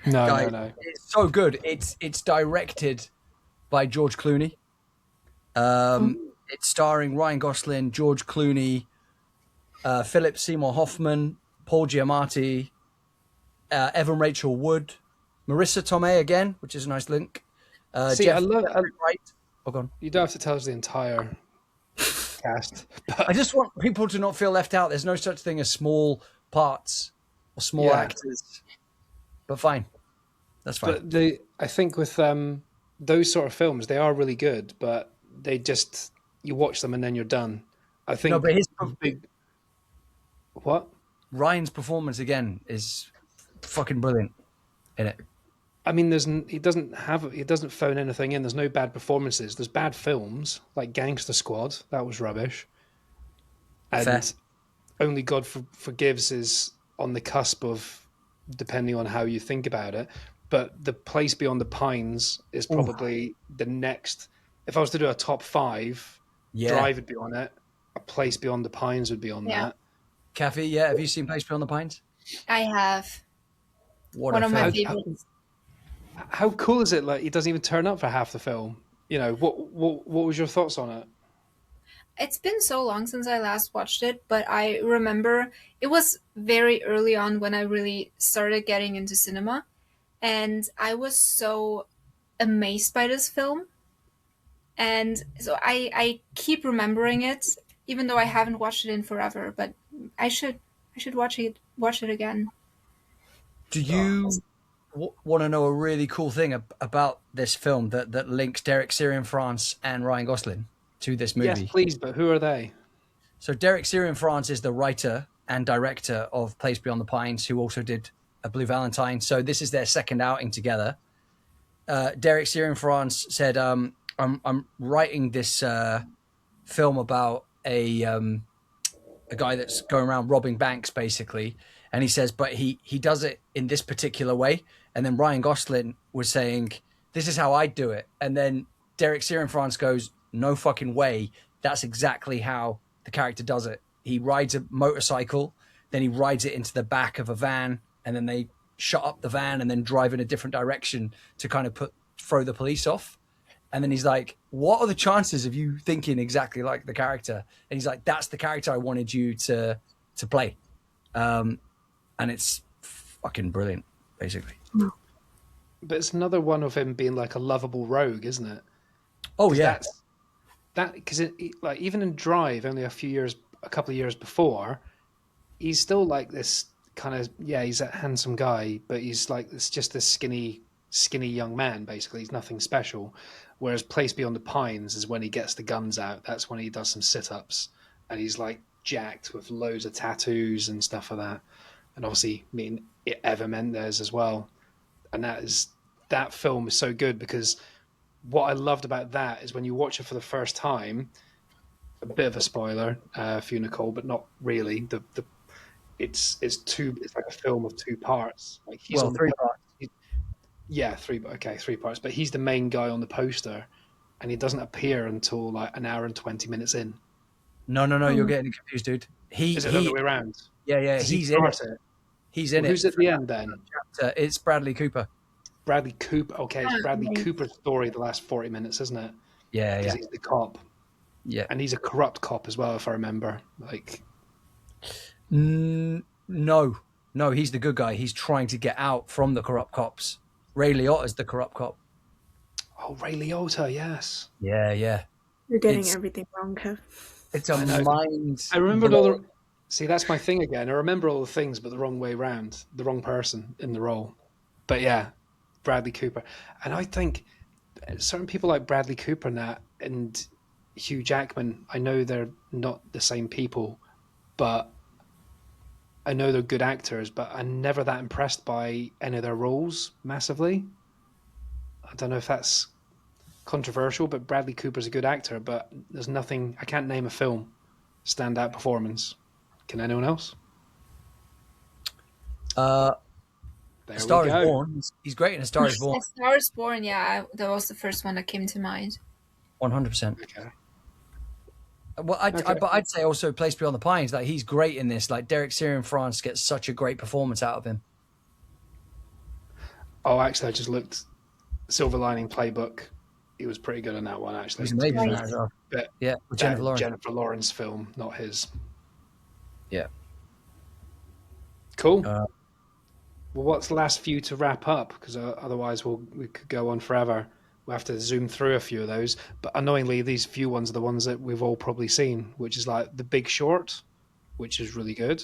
Speaker 3: guys,
Speaker 1: No.
Speaker 3: it's so good. It's directed by George Clooney. It's starring Ryan Gosling, George Clooney, Philip Seymour Hoffman, Paul Giamatti, Evan Rachel Wood, Marissa Tomei again, which is a nice link.
Speaker 1: See,
Speaker 3: Jeff
Speaker 1: I love.
Speaker 3: Wright. Oh, go on.
Speaker 1: You don't have to tell us the entire cast. But
Speaker 3: I just want people to not feel left out. There's no such thing as small parts or small
Speaker 1: Yeah.
Speaker 3: actors. But fine, that's fine.
Speaker 1: But I think with those sort of films, they are really good, but they just you watch them and then you're done. I think
Speaker 3: No, but
Speaker 1: big what?
Speaker 3: Ryan's performance again is fucking brilliant in it.
Speaker 1: I mean, he doesn't phone anything in. There's no bad performances. There's bad films like Gangster Squad. That was rubbish.
Speaker 3: Fair.
Speaker 1: And Only God Forgives is on the cusp of, depending on how you think about it. But The Place Beyond the Pines is probably the next. If I was to do a top 5,
Speaker 3: Yeah.
Speaker 1: Drive would be on it. A Place Beyond the Pines would be on
Speaker 2: Yeah.
Speaker 1: that.
Speaker 3: Kathy, yeah, have you seen Place Beyond the Pines?
Speaker 2: I have.
Speaker 3: What
Speaker 2: One
Speaker 3: a
Speaker 2: of my
Speaker 3: film.
Speaker 2: favorites.
Speaker 1: How cool is it? Like he doesn't even turn up for half the film. You know what was your thoughts on it?
Speaker 2: It's been so long since I last watched it, but I remember it was very early on when I really started getting into cinema. And I was so amazed by this film. And so I keep remembering it, even though I haven't watched it in forever. But I should watch it again.
Speaker 3: Do you want to know a really cool thing about this film that links Derek Ciaran-France and Ryan Gosling to this movie?
Speaker 1: Yes, please. But who are they?
Speaker 3: So Derek Ciaran-France is the writer and director of Place Beyond the Pines, who also did A Blue Valentine. So this is their second outing together. Derek Ciaran-France said, "I'm writing this film about a guy that's going around robbing banks, basically." And he says, but he does it in this particular way. And then Ryan Gosling was saying, "This is how I do it." And then Derek Ciaran-France goes, "No fucking way. That's exactly how the character does it. He rides a motorcycle, then he rides it into the back of a van, and then they shut up the van and then drive in a different direction to kind of throw the police off." And then he's like, "What are the chances of you thinking exactly like the character?" And he's like, "That's the character I wanted you to play." And it's fucking brilliant, basically.
Speaker 1: But it's another one of him being like a lovable rogue, isn't it?
Speaker 3: Oh yeah,
Speaker 1: Because like even in Drive, only a couple of years before, he's still like this kind of he's a handsome guy, but he's like it's just this skinny young man. Basically, he's nothing special. Whereas Place Beyond the Pines is when he gets the guns out. That's when he does some sit-ups, and he's like jacked with loads of tattoos and stuff like that. And obviously meeting Eva Mendes as well. And that film is so good because what I loved about that is when you watch it for the first time, a bit of a spoiler for you, Nicole, but not really. It's like a film of 2 parts. Like he's on
Speaker 3: 3 parts.
Speaker 1: Yeah, 3 parts. But he's the main guy on the poster, and he doesn't appear until like an hour and 20 minutes in.
Speaker 3: No, you're getting confused, dude.
Speaker 1: Is it the other way around?
Speaker 3: Yeah, he's in it. He's in it.
Speaker 1: Who's at the end then?
Speaker 3: It's Bradley Cooper.
Speaker 1: Bradley Cooper. Okay, it's Bradley Cooper's story the last 40 minutes, isn't it?
Speaker 3: Yeah.
Speaker 1: Because he's the cop.
Speaker 3: Yeah.
Speaker 1: And he's a corrupt cop as well, if I remember. Like,
Speaker 3: no, he's the good guy. He's trying to get out from the corrupt cops. Ray Liotta's the corrupt cop.
Speaker 1: oh, Ray Liotta, yes.
Speaker 3: Yeah.
Speaker 4: You're getting everything wrong, Kev.
Speaker 3: It's a mind.
Speaker 1: I remembered all the. See, that's my thing again. I remember all the things, but the wrong way round. The wrong person in the role. But yeah, Bradley Cooper. And I think certain people like Bradley Cooper and Hugh Jackman, I know they're not the same people, but I know they're good actors, but I'm never that impressed by any of their roles massively. I don't know if that's controversial, but Bradley Cooper's a good actor, but there's nothing, I can't name a film standout performance. Can anyone else?
Speaker 3: There
Speaker 1: There
Speaker 3: Star
Speaker 1: we
Speaker 3: is
Speaker 1: go.
Speaker 3: Born. He's great in A Star is Born.
Speaker 2: A Star is Born, yeah, that was the first one that came to mind.
Speaker 3: 100%.
Speaker 1: Okay.
Speaker 3: Well, but I'd say also Place Beyond the Pines. Like he's great in this. Like Derek Ciaran-France gets such a great performance out of him.
Speaker 1: Oh, actually, I just looked. Silver Lining Playbook. He was pretty good in that one, actually.
Speaker 3: He's amazing in that as well.
Speaker 1: But
Speaker 3: Yeah, with Jennifer Lawrence.
Speaker 1: Jennifer Lawrence film, not his.
Speaker 3: Yeah.
Speaker 1: Cool. Well, what's last few to wrap up? Because otherwise we could go on forever. We'll have to zoom through a few of those. But annoyingly, these few ones are the ones that we've all probably seen, which is like The Big Short, which is really good.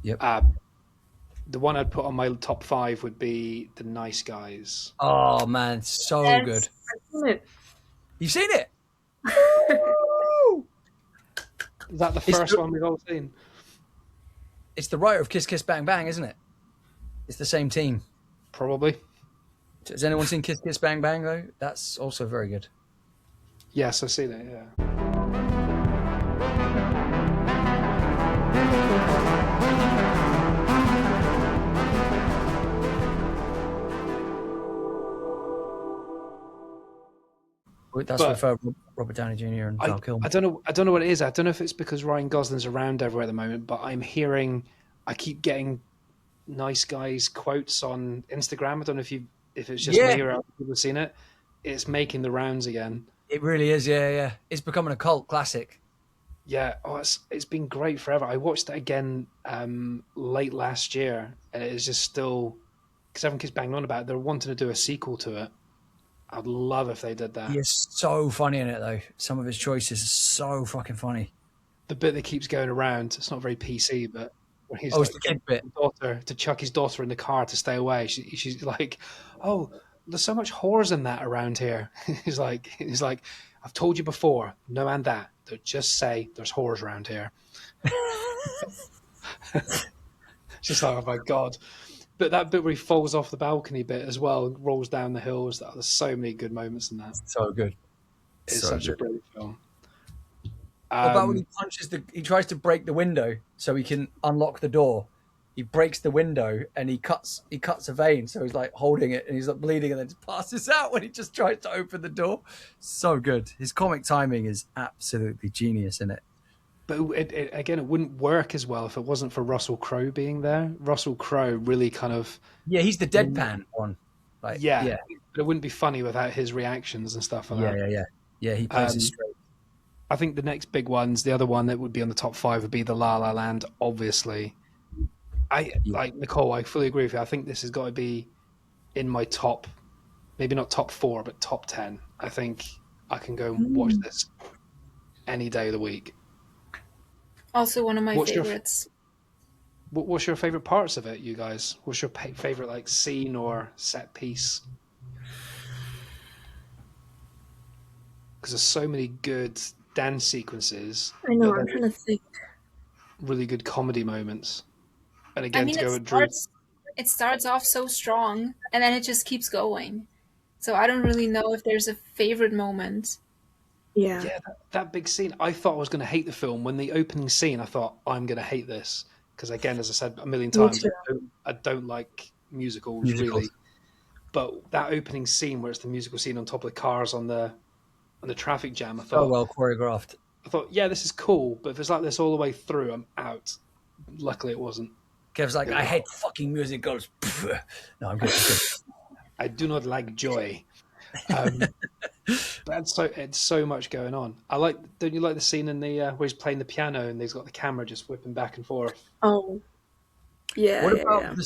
Speaker 3: Yep.
Speaker 1: The one I'd put on my top 5 would be The Nice Guys.
Speaker 3: Oh man, so
Speaker 2: Yes.
Speaker 3: good.
Speaker 4: I've seen it.
Speaker 3: You've seen it?
Speaker 1: Is that the
Speaker 3: It's
Speaker 1: first
Speaker 3: the-
Speaker 1: one we've all seen?
Speaker 3: It's the writer of Kiss Kiss Bang Bang, isn't it? It's the same team.
Speaker 1: Probably.
Speaker 3: Has anyone seen Kiss Kiss Bang Bang though? That's also very good.
Speaker 1: Yes, I've seen it, yeah.
Speaker 3: That's with Robert Downey Jr. and Val
Speaker 1: I
Speaker 3: Kilmer.
Speaker 1: don't know what it is. I don't know if it's because Ryan Gosling's around everywhere at the moment, but I keep getting Nice Guys quotes on Instagram. I don't know if it's just me or other people have seen it. It's making the rounds again.
Speaker 3: It really is, yeah. It's becoming a cult classic.
Speaker 1: Yeah, it's been great forever. I watched it again late last year, and it is just still, because everyone keeps banging on about it. They're wanting to do a sequel to it. I'd love if they did that.
Speaker 3: He is so funny in it though. Some of his choices are so fucking funny.
Speaker 1: The bit that keeps going around, it's not very PC, but when he's
Speaker 3: It's the kid bit.
Speaker 1: daughter to chuck his daughter in the car to stay away. She's like, "Oh, there's so much whores in that around here." he's like, "I've told you before, no and that. Just say there's whores around here." Just like, oh my god. But that bit where he falls off the balcony bit as well, and rolls down the hills. There's so many good moments in that.
Speaker 3: So good.
Speaker 1: It's such a brilliant film.
Speaker 3: What about when he tries to break the window so he can unlock the door? He breaks the window and he cuts a vein, so he's like holding it and he's like bleeding and then just passes out when he just tries to open the door. So good. His comic timing is absolutely genius in it.
Speaker 1: But it wouldn't work as well if it wasn't for Russell Crowe being there. Russell Crowe really kind of...
Speaker 3: Yeah, he's the deadpan one.
Speaker 1: But it wouldn't be funny without his reactions and stuff like that.
Speaker 3: Yeah, he plays it straight.
Speaker 1: I think the next big ones, the other one that would be on the top 5 would be the La La Land, obviously. Like Nicole, I fully agree with you. I think this has got to be in my top, maybe not top 4, but top 10. I think I can go and watch this any day of the week.
Speaker 2: Also one of my favorites.
Speaker 1: What's your favorite parts of it, you guys? What's your favorite like scene or set piece? Because there's so many good dance sequences.
Speaker 4: I know, I'm trying to think.
Speaker 1: Really good comedy moments. And again,
Speaker 2: it starts off so strong, and then it just keeps going. So I don't really know if there's a favorite moment.
Speaker 4: Yeah,
Speaker 1: that big scene. I thought I was going to hate the film. When the opening scene, I thought, I'm going to hate this. Because again, as I said a million times, I don't like musicals really. But that opening scene where it's the musical scene on top of the cars on the traffic jam, I thought...
Speaker 3: So well choreographed.
Speaker 1: I thought, yeah, this is cool, but if it's like this all the way through, I'm out. Luckily, it wasn't.
Speaker 3: Kev's like, I hate fucking musicals. No, I'm good.
Speaker 1: I do not like joy. But it's so much going on. Don't you like the scene in the where he's playing the piano and he's got the camera just whipping back and forth?
Speaker 4: Oh, yeah.
Speaker 3: What about the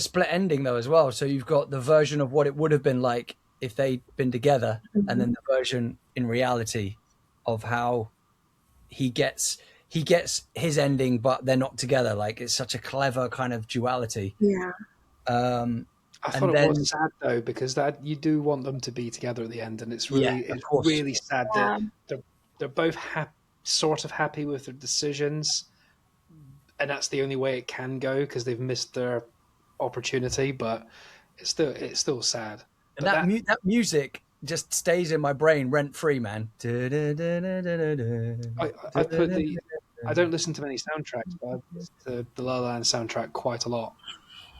Speaker 3: split ending though as well? So you've got the version of what it would have been like if they'd been together, and then the version in reality of how he gets his ending, but they're not together. Like, it's such a clever kind of duality.
Speaker 4: Yeah.
Speaker 1: I thought it was sad though, because that you do want them to be together at the end, and it's really sad that they're both sort of happy with their decisions, and that's the only way it can go because they've missed their opportunity. But it's still sad.
Speaker 3: And that music just stays in my brain rent free, man.
Speaker 1: I don't listen to many soundtracks, but I listen to the La La Land soundtrack quite a lot.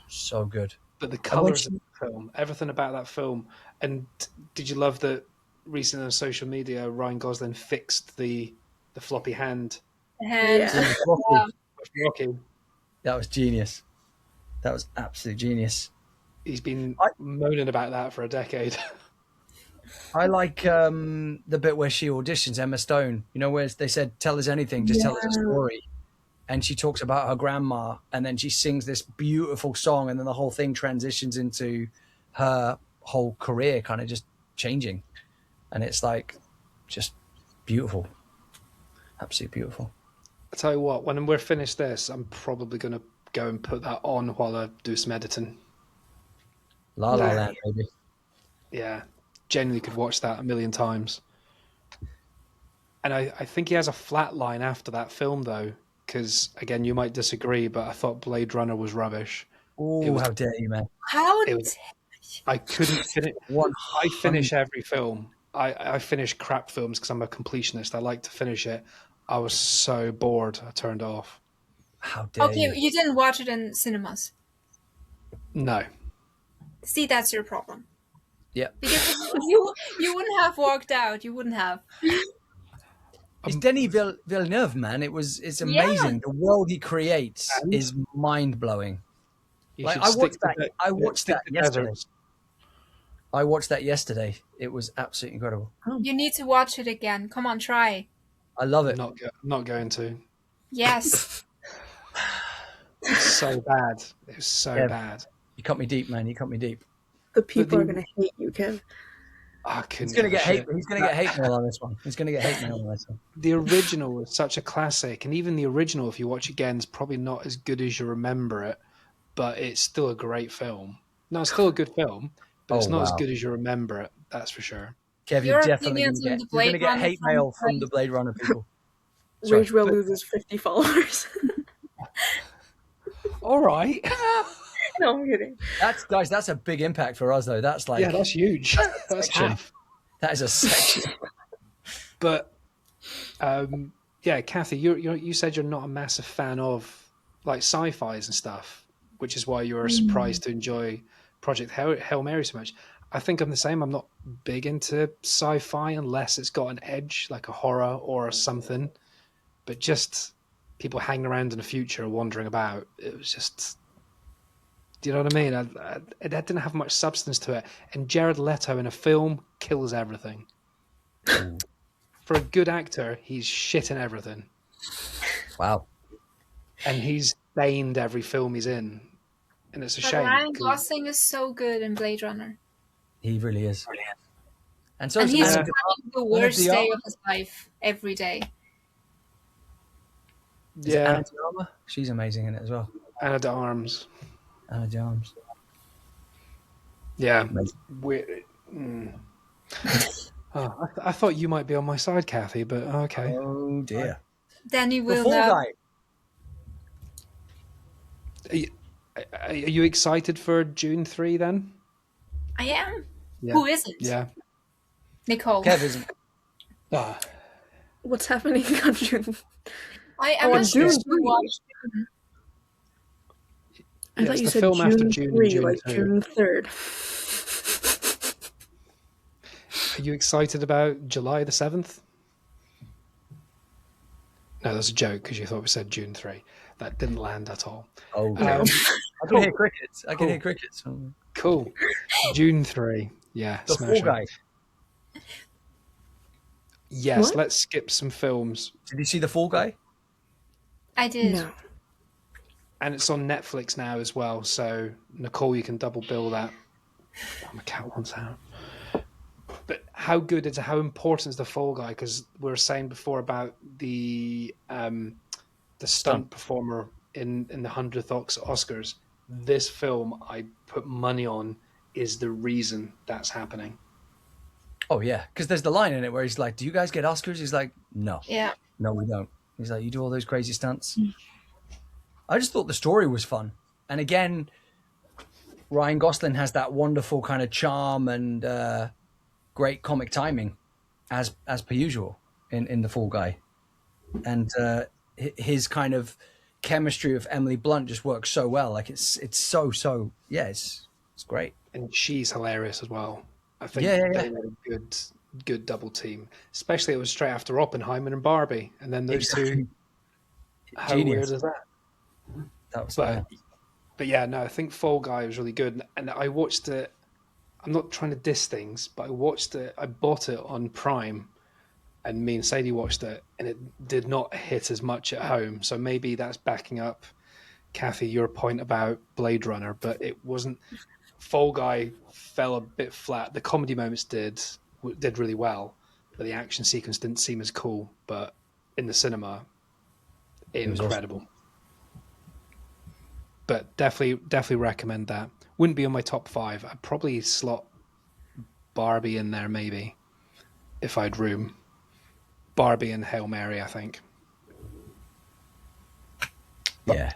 Speaker 3: So good.
Speaker 1: But the colours of the film, everything about that film. And did you love that recently on social media, Ryan Gosling fixed the floppy hand?
Speaker 2: Yeah.
Speaker 1: Rocky.
Speaker 3: That was genius. That was absolute genius.
Speaker 1: He's been moaning about that for a decade.
Speaker 3: I like the bit where she auditions Emma Stone. You know, where they said, "Tell us anything, just tell us a story." And she talks about her grandma, and then she sings this beautiful song, and then the whole thing transitions into her whole career kind of just changing. And it's like just beautiful. Absolutely beautiful.
Speaker 1: I tell you what, when we're finished this, I'm probably going to go and put that on while I do some editing.
Speaker 3: La La Land, baby.
Speaker 1: Yeah, genuinely could watch that a million times. And I think he has a flat line after that film, though, because, again, you might disagree, but I thought Blade Runner was rubbish.
Speaker 3: Oh, how dare you, man.
Speaker 1: It was, I couldn't finish. I finish every film. I finish crap films because I'm a completionist. I like to finish it. I was so bored, I turned off.
Speaker 3: How dare you.
Speaker 2: Okay, you didn't watch it in cinemas.
Speaker 1: No.
Speaker 2: See, that's your problem.
Speaker 3: Yeah.
Speaker 2: Because you wouldn't have walked out. You wouldn't have.
Speaker 3: It's Denis Villeneuve, man. It's amazing. The world he creates is mind-blowing. Like, I watched that yesterday. I watched that yesterday. It was absolutely incredible.
Speaker 2: You need to watch it again. Come on, try.
Speaker 3: I love it.
Speaker 1: Not going to.
Speaker 2: Yes.
Speaker 1: It's so bad. It was so bad.
Speaker 3: You cut me deep, man. You cut me deep.
Speaker 4: The people are going to hate you, Kev.
Speaker 3: He's going to get hate. He's going to get hate mail on this one. He's going to get hate mail on this one.
Speaker 1: The original was such a classic, and even the original, if you watch again, is probably not as good as you remember it, but it's still a great film. No, it's still a good film, but it's not as good as you remember it. That's for sure.
Speaker 3: Kev, you're definitely going to get hate mail from the Blade Runner people.
Speaker 4: Rage Will loses 50 followers.
Speaker 1: All right.
Speaker 4: No, I'm kidding.
Speaker 3: That's a big impact for us, though. That's like
Speaker 1: that's huge. That's half.
Speaker 3: That is a section.
Speaker 1: But Kathy, you said you're not a massive fan of like sci-fis and stuff, which is why you were surprised to enjoy Project Hail Mary so much. I think I'm the same. I'm not big into sci-fi unless it's got an edge, like a horror or something. But just people hanging around in the future, wandering about. It was just. Do you know what I mean? It didn't have much substance to it. And Jared Leto in a film kills everything. For a good actor, he's shit in everything.
Speaker 3: Wow.
Speaker 2: And
Speaker 1: he's stained every film he's in. And it's a shame.
Speaker 2: Ryan Gosling is so good in Blade Runner.
Speaker 3: He really is. And
Speaker 2: he's having the worst day of his life every day.
Speaker 3: Yeah. Anna de Armas? She's amazing in it as well.
Speaker 1: Anna de Armas.
Speaker 3: Anna de Armas.
Speaker 1: Yeah. I thought you might be on my side, Kathy, but okay.
Speaker 3: Oh, dear.
Speaker 2: Then you will know.
Speaker 1: Are you excited for June 3 then?
Speaker 2: I am.
Speaker 1: Yeah.
Speaker 2: Who isn't?
Speaker 1: Yeah.
Speaker 2: Nicole.
Speaker 3: Kev isn't.
Speaker 4: What's happening on June?
Speaker 2: I was just watched.
Speaker 4: I thought you said
Speaker 1: film
Speaker 4: June
Speaker 1: after June
Speaker 4: 3,
Speaker 1: June
Speaker 4: like
Speaker 1: 2.
Speaker 4: June 3rd.
Speaker 1: Are you excited about July the 7th? No, that's a joke because you thought we said June 3. That didn't land at all.
Speaker 3: Oh, I can hear crickets. I can hear crickets.
Speaker 1: Cool. June 3. Yeah.
Speaker 3: The Fall Guy.
Speaker 1: Yes,
Speaker 4: what?
Speaker 1: Let's skip some films.
Speaker 3: Did you see The Fall Guy?
Speaker 2: I did.
Speaker 4: No.
Speaker 1: And it's on Netflix now as well. So, Nicole, you can double bill that. Oh, my cat wants out. But how important is The Fall Guy? Because we were saying before about the stunt performer in the 100th Oscars. This film, I put money on, is the reason that's happening.
Speaker 3: Oh, yeah. Because there's the line in it where he's like, do you guys get Oscars? He's like, no.
Speaker 2: Yeah.
Speaker 3: No, we don't. He's like, you do all those crazy stunts? I just thought the story was fun. And again, Ryan Gosling has that wonderful kind of charm and great comic timing, as per usual in The Fall Guy. And his kind of chemistry with Emily Blunt just works so well. Like it's great.
Speaker 1: And she's hilarious as well. I think
Speaker 3: they
Speaker 1: had a good double team. Especially it was straight after Oppenheimer and Barbie, and then those two. How
Speaker 3: Genius.
Speaker 1: weird is that?
Speaker 3: That was
Speaker 1: but yeah, no, I think Fall Guy was really good, and I watched it. I'm not trying to diss things, but I watched it. I bought it on Prime, and me and Sadie watched it, and it did not hit as much at home. So maybe that's backing up, Kathy, your point about Blade Runner, but it wasn't. Fall Guy fell a bit flat. The comedy moments did really well, but the action sequence didn't seem as cool. But in the cinema, incredible.
Speaker 3: Awesome.
Speaker 1: But definitely recommend that. Wouldn't be on my top 5. I'd probably slot Barbie in there maybe if I'd room. Barbie and Hail Mary, I think.
Speaker 3: Yeah.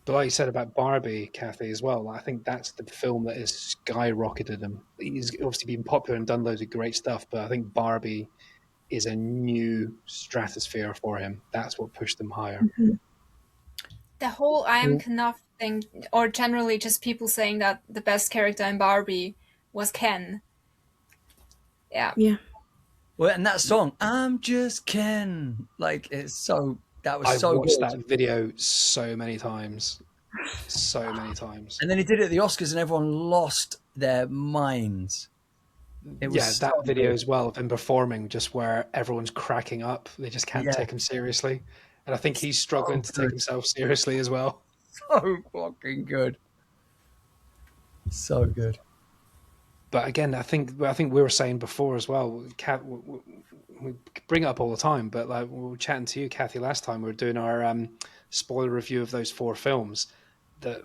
Speaker 1: But like you said about Barbie, Kathy, as well, I think that's the film that has skyrocketed him. He's obviously been popular and done loads of great stuff, but I think Barbie is a new stratosphere for him. That's what pushed him higher.
Speaker 2: The whole I am Knuff thing, or generally just people saying that the best character in Barbie was Ken. Yeah.
Speaker 4: Yeah.
Speaker 3: Well, and that song, "I'm Just Ken," like that was
Speaker 1: I've
Speaker 3: so
Speaker 1: watched
Speaker 3: good.
Speaker 1: that video so many times. So many times.
Speaker 3: And then he did it at the Oscars, and everyone lost their minds. It was
Speaker 1: that
Speaker 3: so
Speaker 1: video
Speaker 3: good.
Speaker 1: as well of him performing, just where everyone's cracking up. They just can't take him seriously. And I think he's struggling to take himself seriously as well.
Speaker 3: So fucking good. So good.
Speaker 1: But again, I think we were saying before as well, we bring it up all the time, but like we were chatting to you, Kathy, last time we were doing our spoiler review of those 4 films, that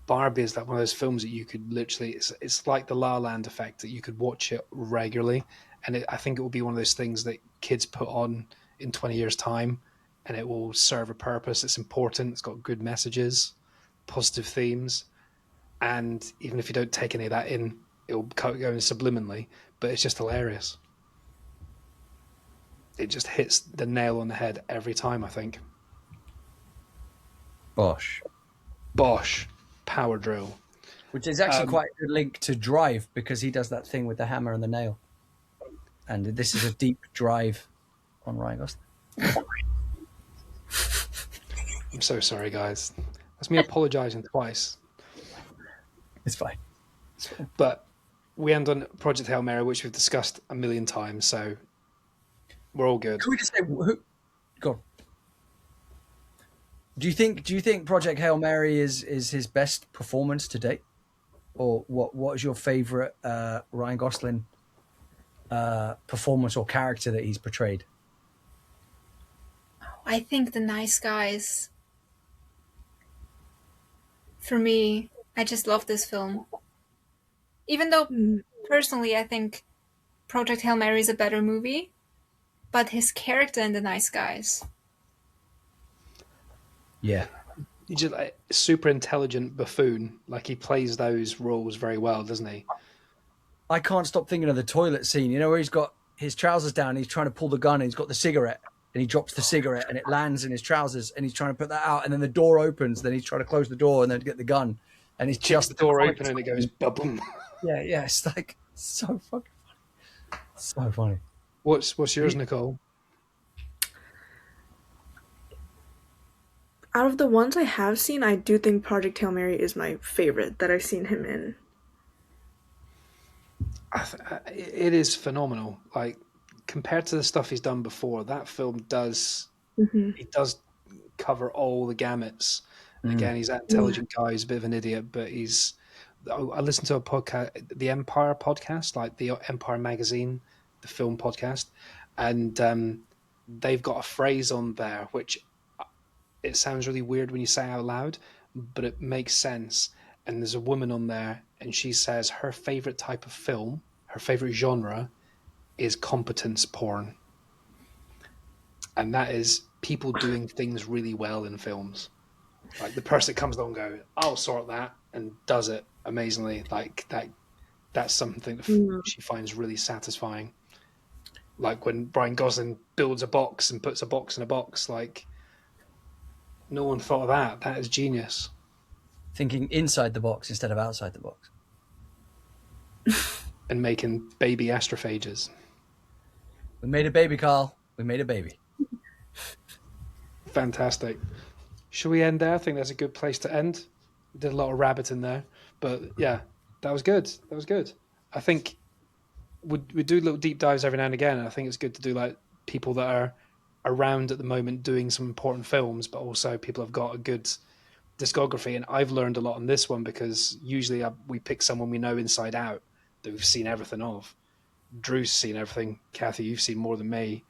Speaker 1: Barbie is like one of those films that you could literally, it's like the La La Land effect, that you could watch it regularly. And I think it will be one of those things that kids put on in 20 years' time, and it will serve a purpose. It's important. It's got good messages, positive themes. And even if you don't take any of that in, it'll go in subliminally, but it's just hilarious. It just hits the nail on the head every time, I think.
Speaker 3: Bosh.
Speaker 1: Power drill.
Speaker 3: Which is actually quite a good link to Drive, because he does that thing with the hammer and the nail. And this is a deep dive on Ryan Gosling.
Speaker 1: I'm so sorry, guys. That's me apologising twice.
Speaker 3: It's fine.
Speaker 1: But we end on Project Hail Mary, which we've discussed a million times, so we're all good.
Speaker 3: Can we just say go on. Do you think Project Hail Mary is his best performance to date? Or what is your favourite Ryan Gosling performance or character that he's portrayed?
Speaker 2: I think The Nice Guys. For me, I just love this film. Even though, personally, I think Project Hail Mary is a better movie, but his character in The Nice Guys.
Speaker 3: Yeah.
Speaker 1: He's just like a super intelligent buffoon. Like, he plays those roles very well, doesn't he?
Speaker 3: I can't stop thinking of the toilet scene, you know, where he's got his trousers down, he's trying to pull the gun, and he's got the cigarette, and he drops the cigarette, and it lands in his trousers, and he's trying to put that out, and then the door opens, then he's trying to close the door, and then get the gun, and he's just
Speaker 1: the door open, and it goes ba-boom.
Speaker 3: Yeah, it's like so fucking funny. So funny.
Speaker 1: What's yours, Nicole?
Speaker 4: Out of the ones I have seen, I do think Project Hail Mary is my favorite that I've seen him in.
Speaker 1: It is phenomenal. Like, compared to the stuff he's done before, that film does he does cover all the gamuts. Again, he's that intelligent guy. He's a bit of an idiot, but he's. I listened to a podcast, the Empire podcast, like the Empire magazine, the film podcast, and they've got a phrase on there which it sounds really weird when you say it out loud, but it makes sense. And there's a woman on there, and she says her favorite type of film, her favorite genre, is competence porn. And that is people doing things really well in films. Like the person that comes along and goes, I'll sort that, and does it amazingly. Like that's something that she finds really satisfying. Like when Ryan Gosling builds a box and puts a box in a box, like no one thought of that. That is genius.
Speaker 3: Thinking inside the box instead of outside the box.
Speaker 1: And making baby astrophages.
Speaker 3: We made a baby, Carl. We made a baby.
Speaker 1: Fantastic. Should we end there? I think that's a good place to end. We did a lot of rabbit in there. But yeah, that was good. That was good. I think we do little deep dives every now and again. And I think it's good to do like people that are around at the moment doing some important films, but also people have got a good discography. And I've learned a lot on this one because usually we pick someone we know inside out that we've seen everything of. Drew's seen everything. Kathy, you've seen more than me.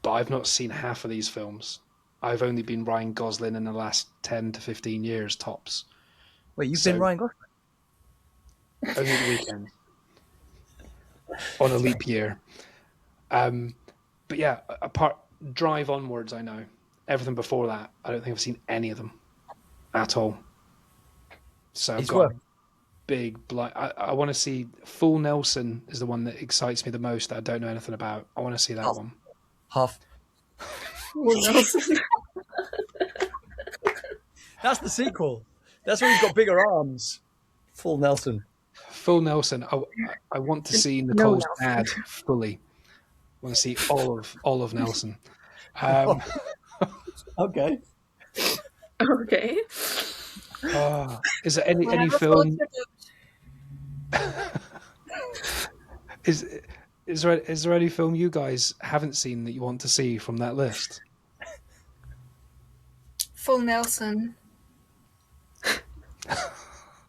Speaker 1: But I've not seen half of these films. I've only been Ryan Gosling in the last 10 to 15 years tops.
Speaker 3: Wait, you've been Ryan Gosling?
Speaker 1: Only the weekend. On a leap year. But yeah, apart Drive onwards, I know. Everything before that, I don't think I've seen any of them at all. So I've got a big blind. I want to see Full Nelson is the one that excites me the most that I don't know anything about. I want to see that one.
Speaker 3: Half.
Speaker 4: Full Nelson.
Speaker 3: That's the sequel. That's when he's got bigger arms. Full Nelson.
Speaker 1: Full Nelson. I want to see Nicole's dad fully. I want to see all of Nelson.
Speaker 3: Okay.
Speaker 4: Okay.
Speaker 1: Is there any film? Is there any film you guys haven't seen that you want to see from that list?
Speaker 2: Full Nelson.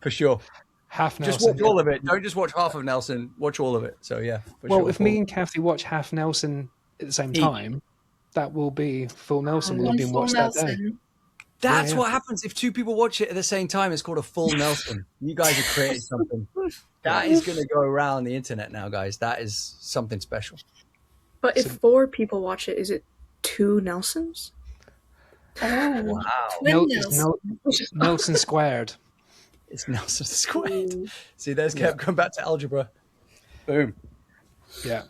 Speaker 3: For sure.
Speaker 1: Half Nelson.
Speaker 3: Just watch all of it. Don't just watch half of Nelson. Watch all of it. So yeah.
Speaker 1: If me and Kathy watch half Nelson at the same time, that will be Full Nelson. Will have been watched that day.
Speaker 3: That's what happens if two people watch it at the same time. It's called a Full Nelson. You guys have created something. That is going to go around the internet now, guys. That is something special.
Speaker 4: But if 4 people watch it, is it 2 Nelsons?
Speaker 2: Oh,
Speaker 3: wow.
Speaker 1: Nelson squared.
Speaker 3: It's Nelson squared. See, there's kept going back to algebra. Boom.
Speaker 1: Yeah.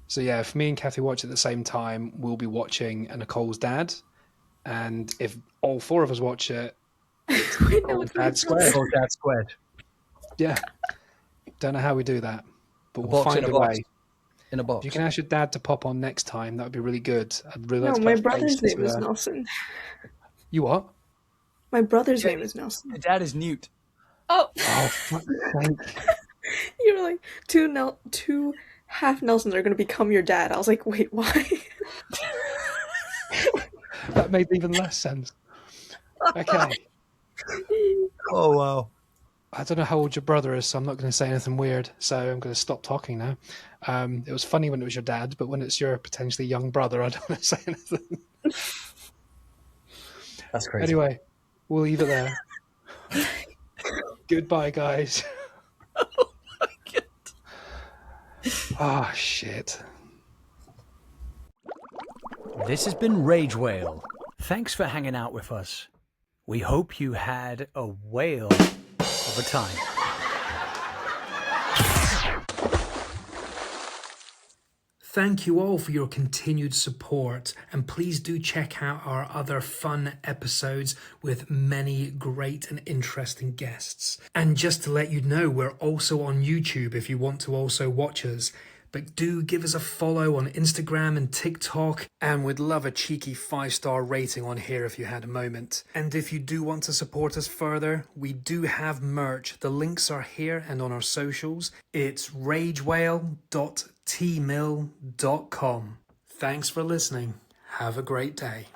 Speaker 1: So yeah, if me and Kathy watch at the same time, we'll be watching Nicole's dad. And if all 4 of us watch it, Dad squared.
Speaker 3: Dad squared.
Speaker 1: Yeah. Don't know how we do that, but we'll find a way.
Speaker 3: In a box.
Speaker 1: If you can ask your dad to pop on next time, that would be really good. I'd really like to
Speaker 4: my brother's name is Nelson.
Speaker 1: You what?
Speaker 4: My brother's name is Nelson.
Speaker 3: Your dad is Newt.
Speaker 2: Oh,
Speaker 4: You were like, 2 half Nelsons are going to become your dad. I was like, wait, why?
Speaker 1: That made even less sense. Okay.
Speaker 3: Oh, wow.
Speaker 1: I don't know how old your brother is, so I'm not going to say anything weird. So I'm going to stop talking now. It was funny when it was your dad, but when it's your potentially young brother, I don't want to say anything.
Speaker 3: That's crazy.
Speaker 1: Anyway, we'll leave it there. Goodbye, guys.
Speaker 3: Oh, my God.
Speaker 1: Ah, shit.
Speaker 5: This has been Rage Whale. Thanks for hanging out with us. We hope you had a whale of a time. Thank you all for your continued support, and please do check out our other fun episodes with many great and interesting guests. And just to let you know, we're also on YouTube if you want to also watch us. But do give us a follow on Instagram and TikTok, and we'd love a cheeky 5-star rating on here if you had a moment. And if you do want to support us further, we do have merch. The links are here and on our socials. It's ragewhale.tmill.com. Thanks for listening. Have a great day.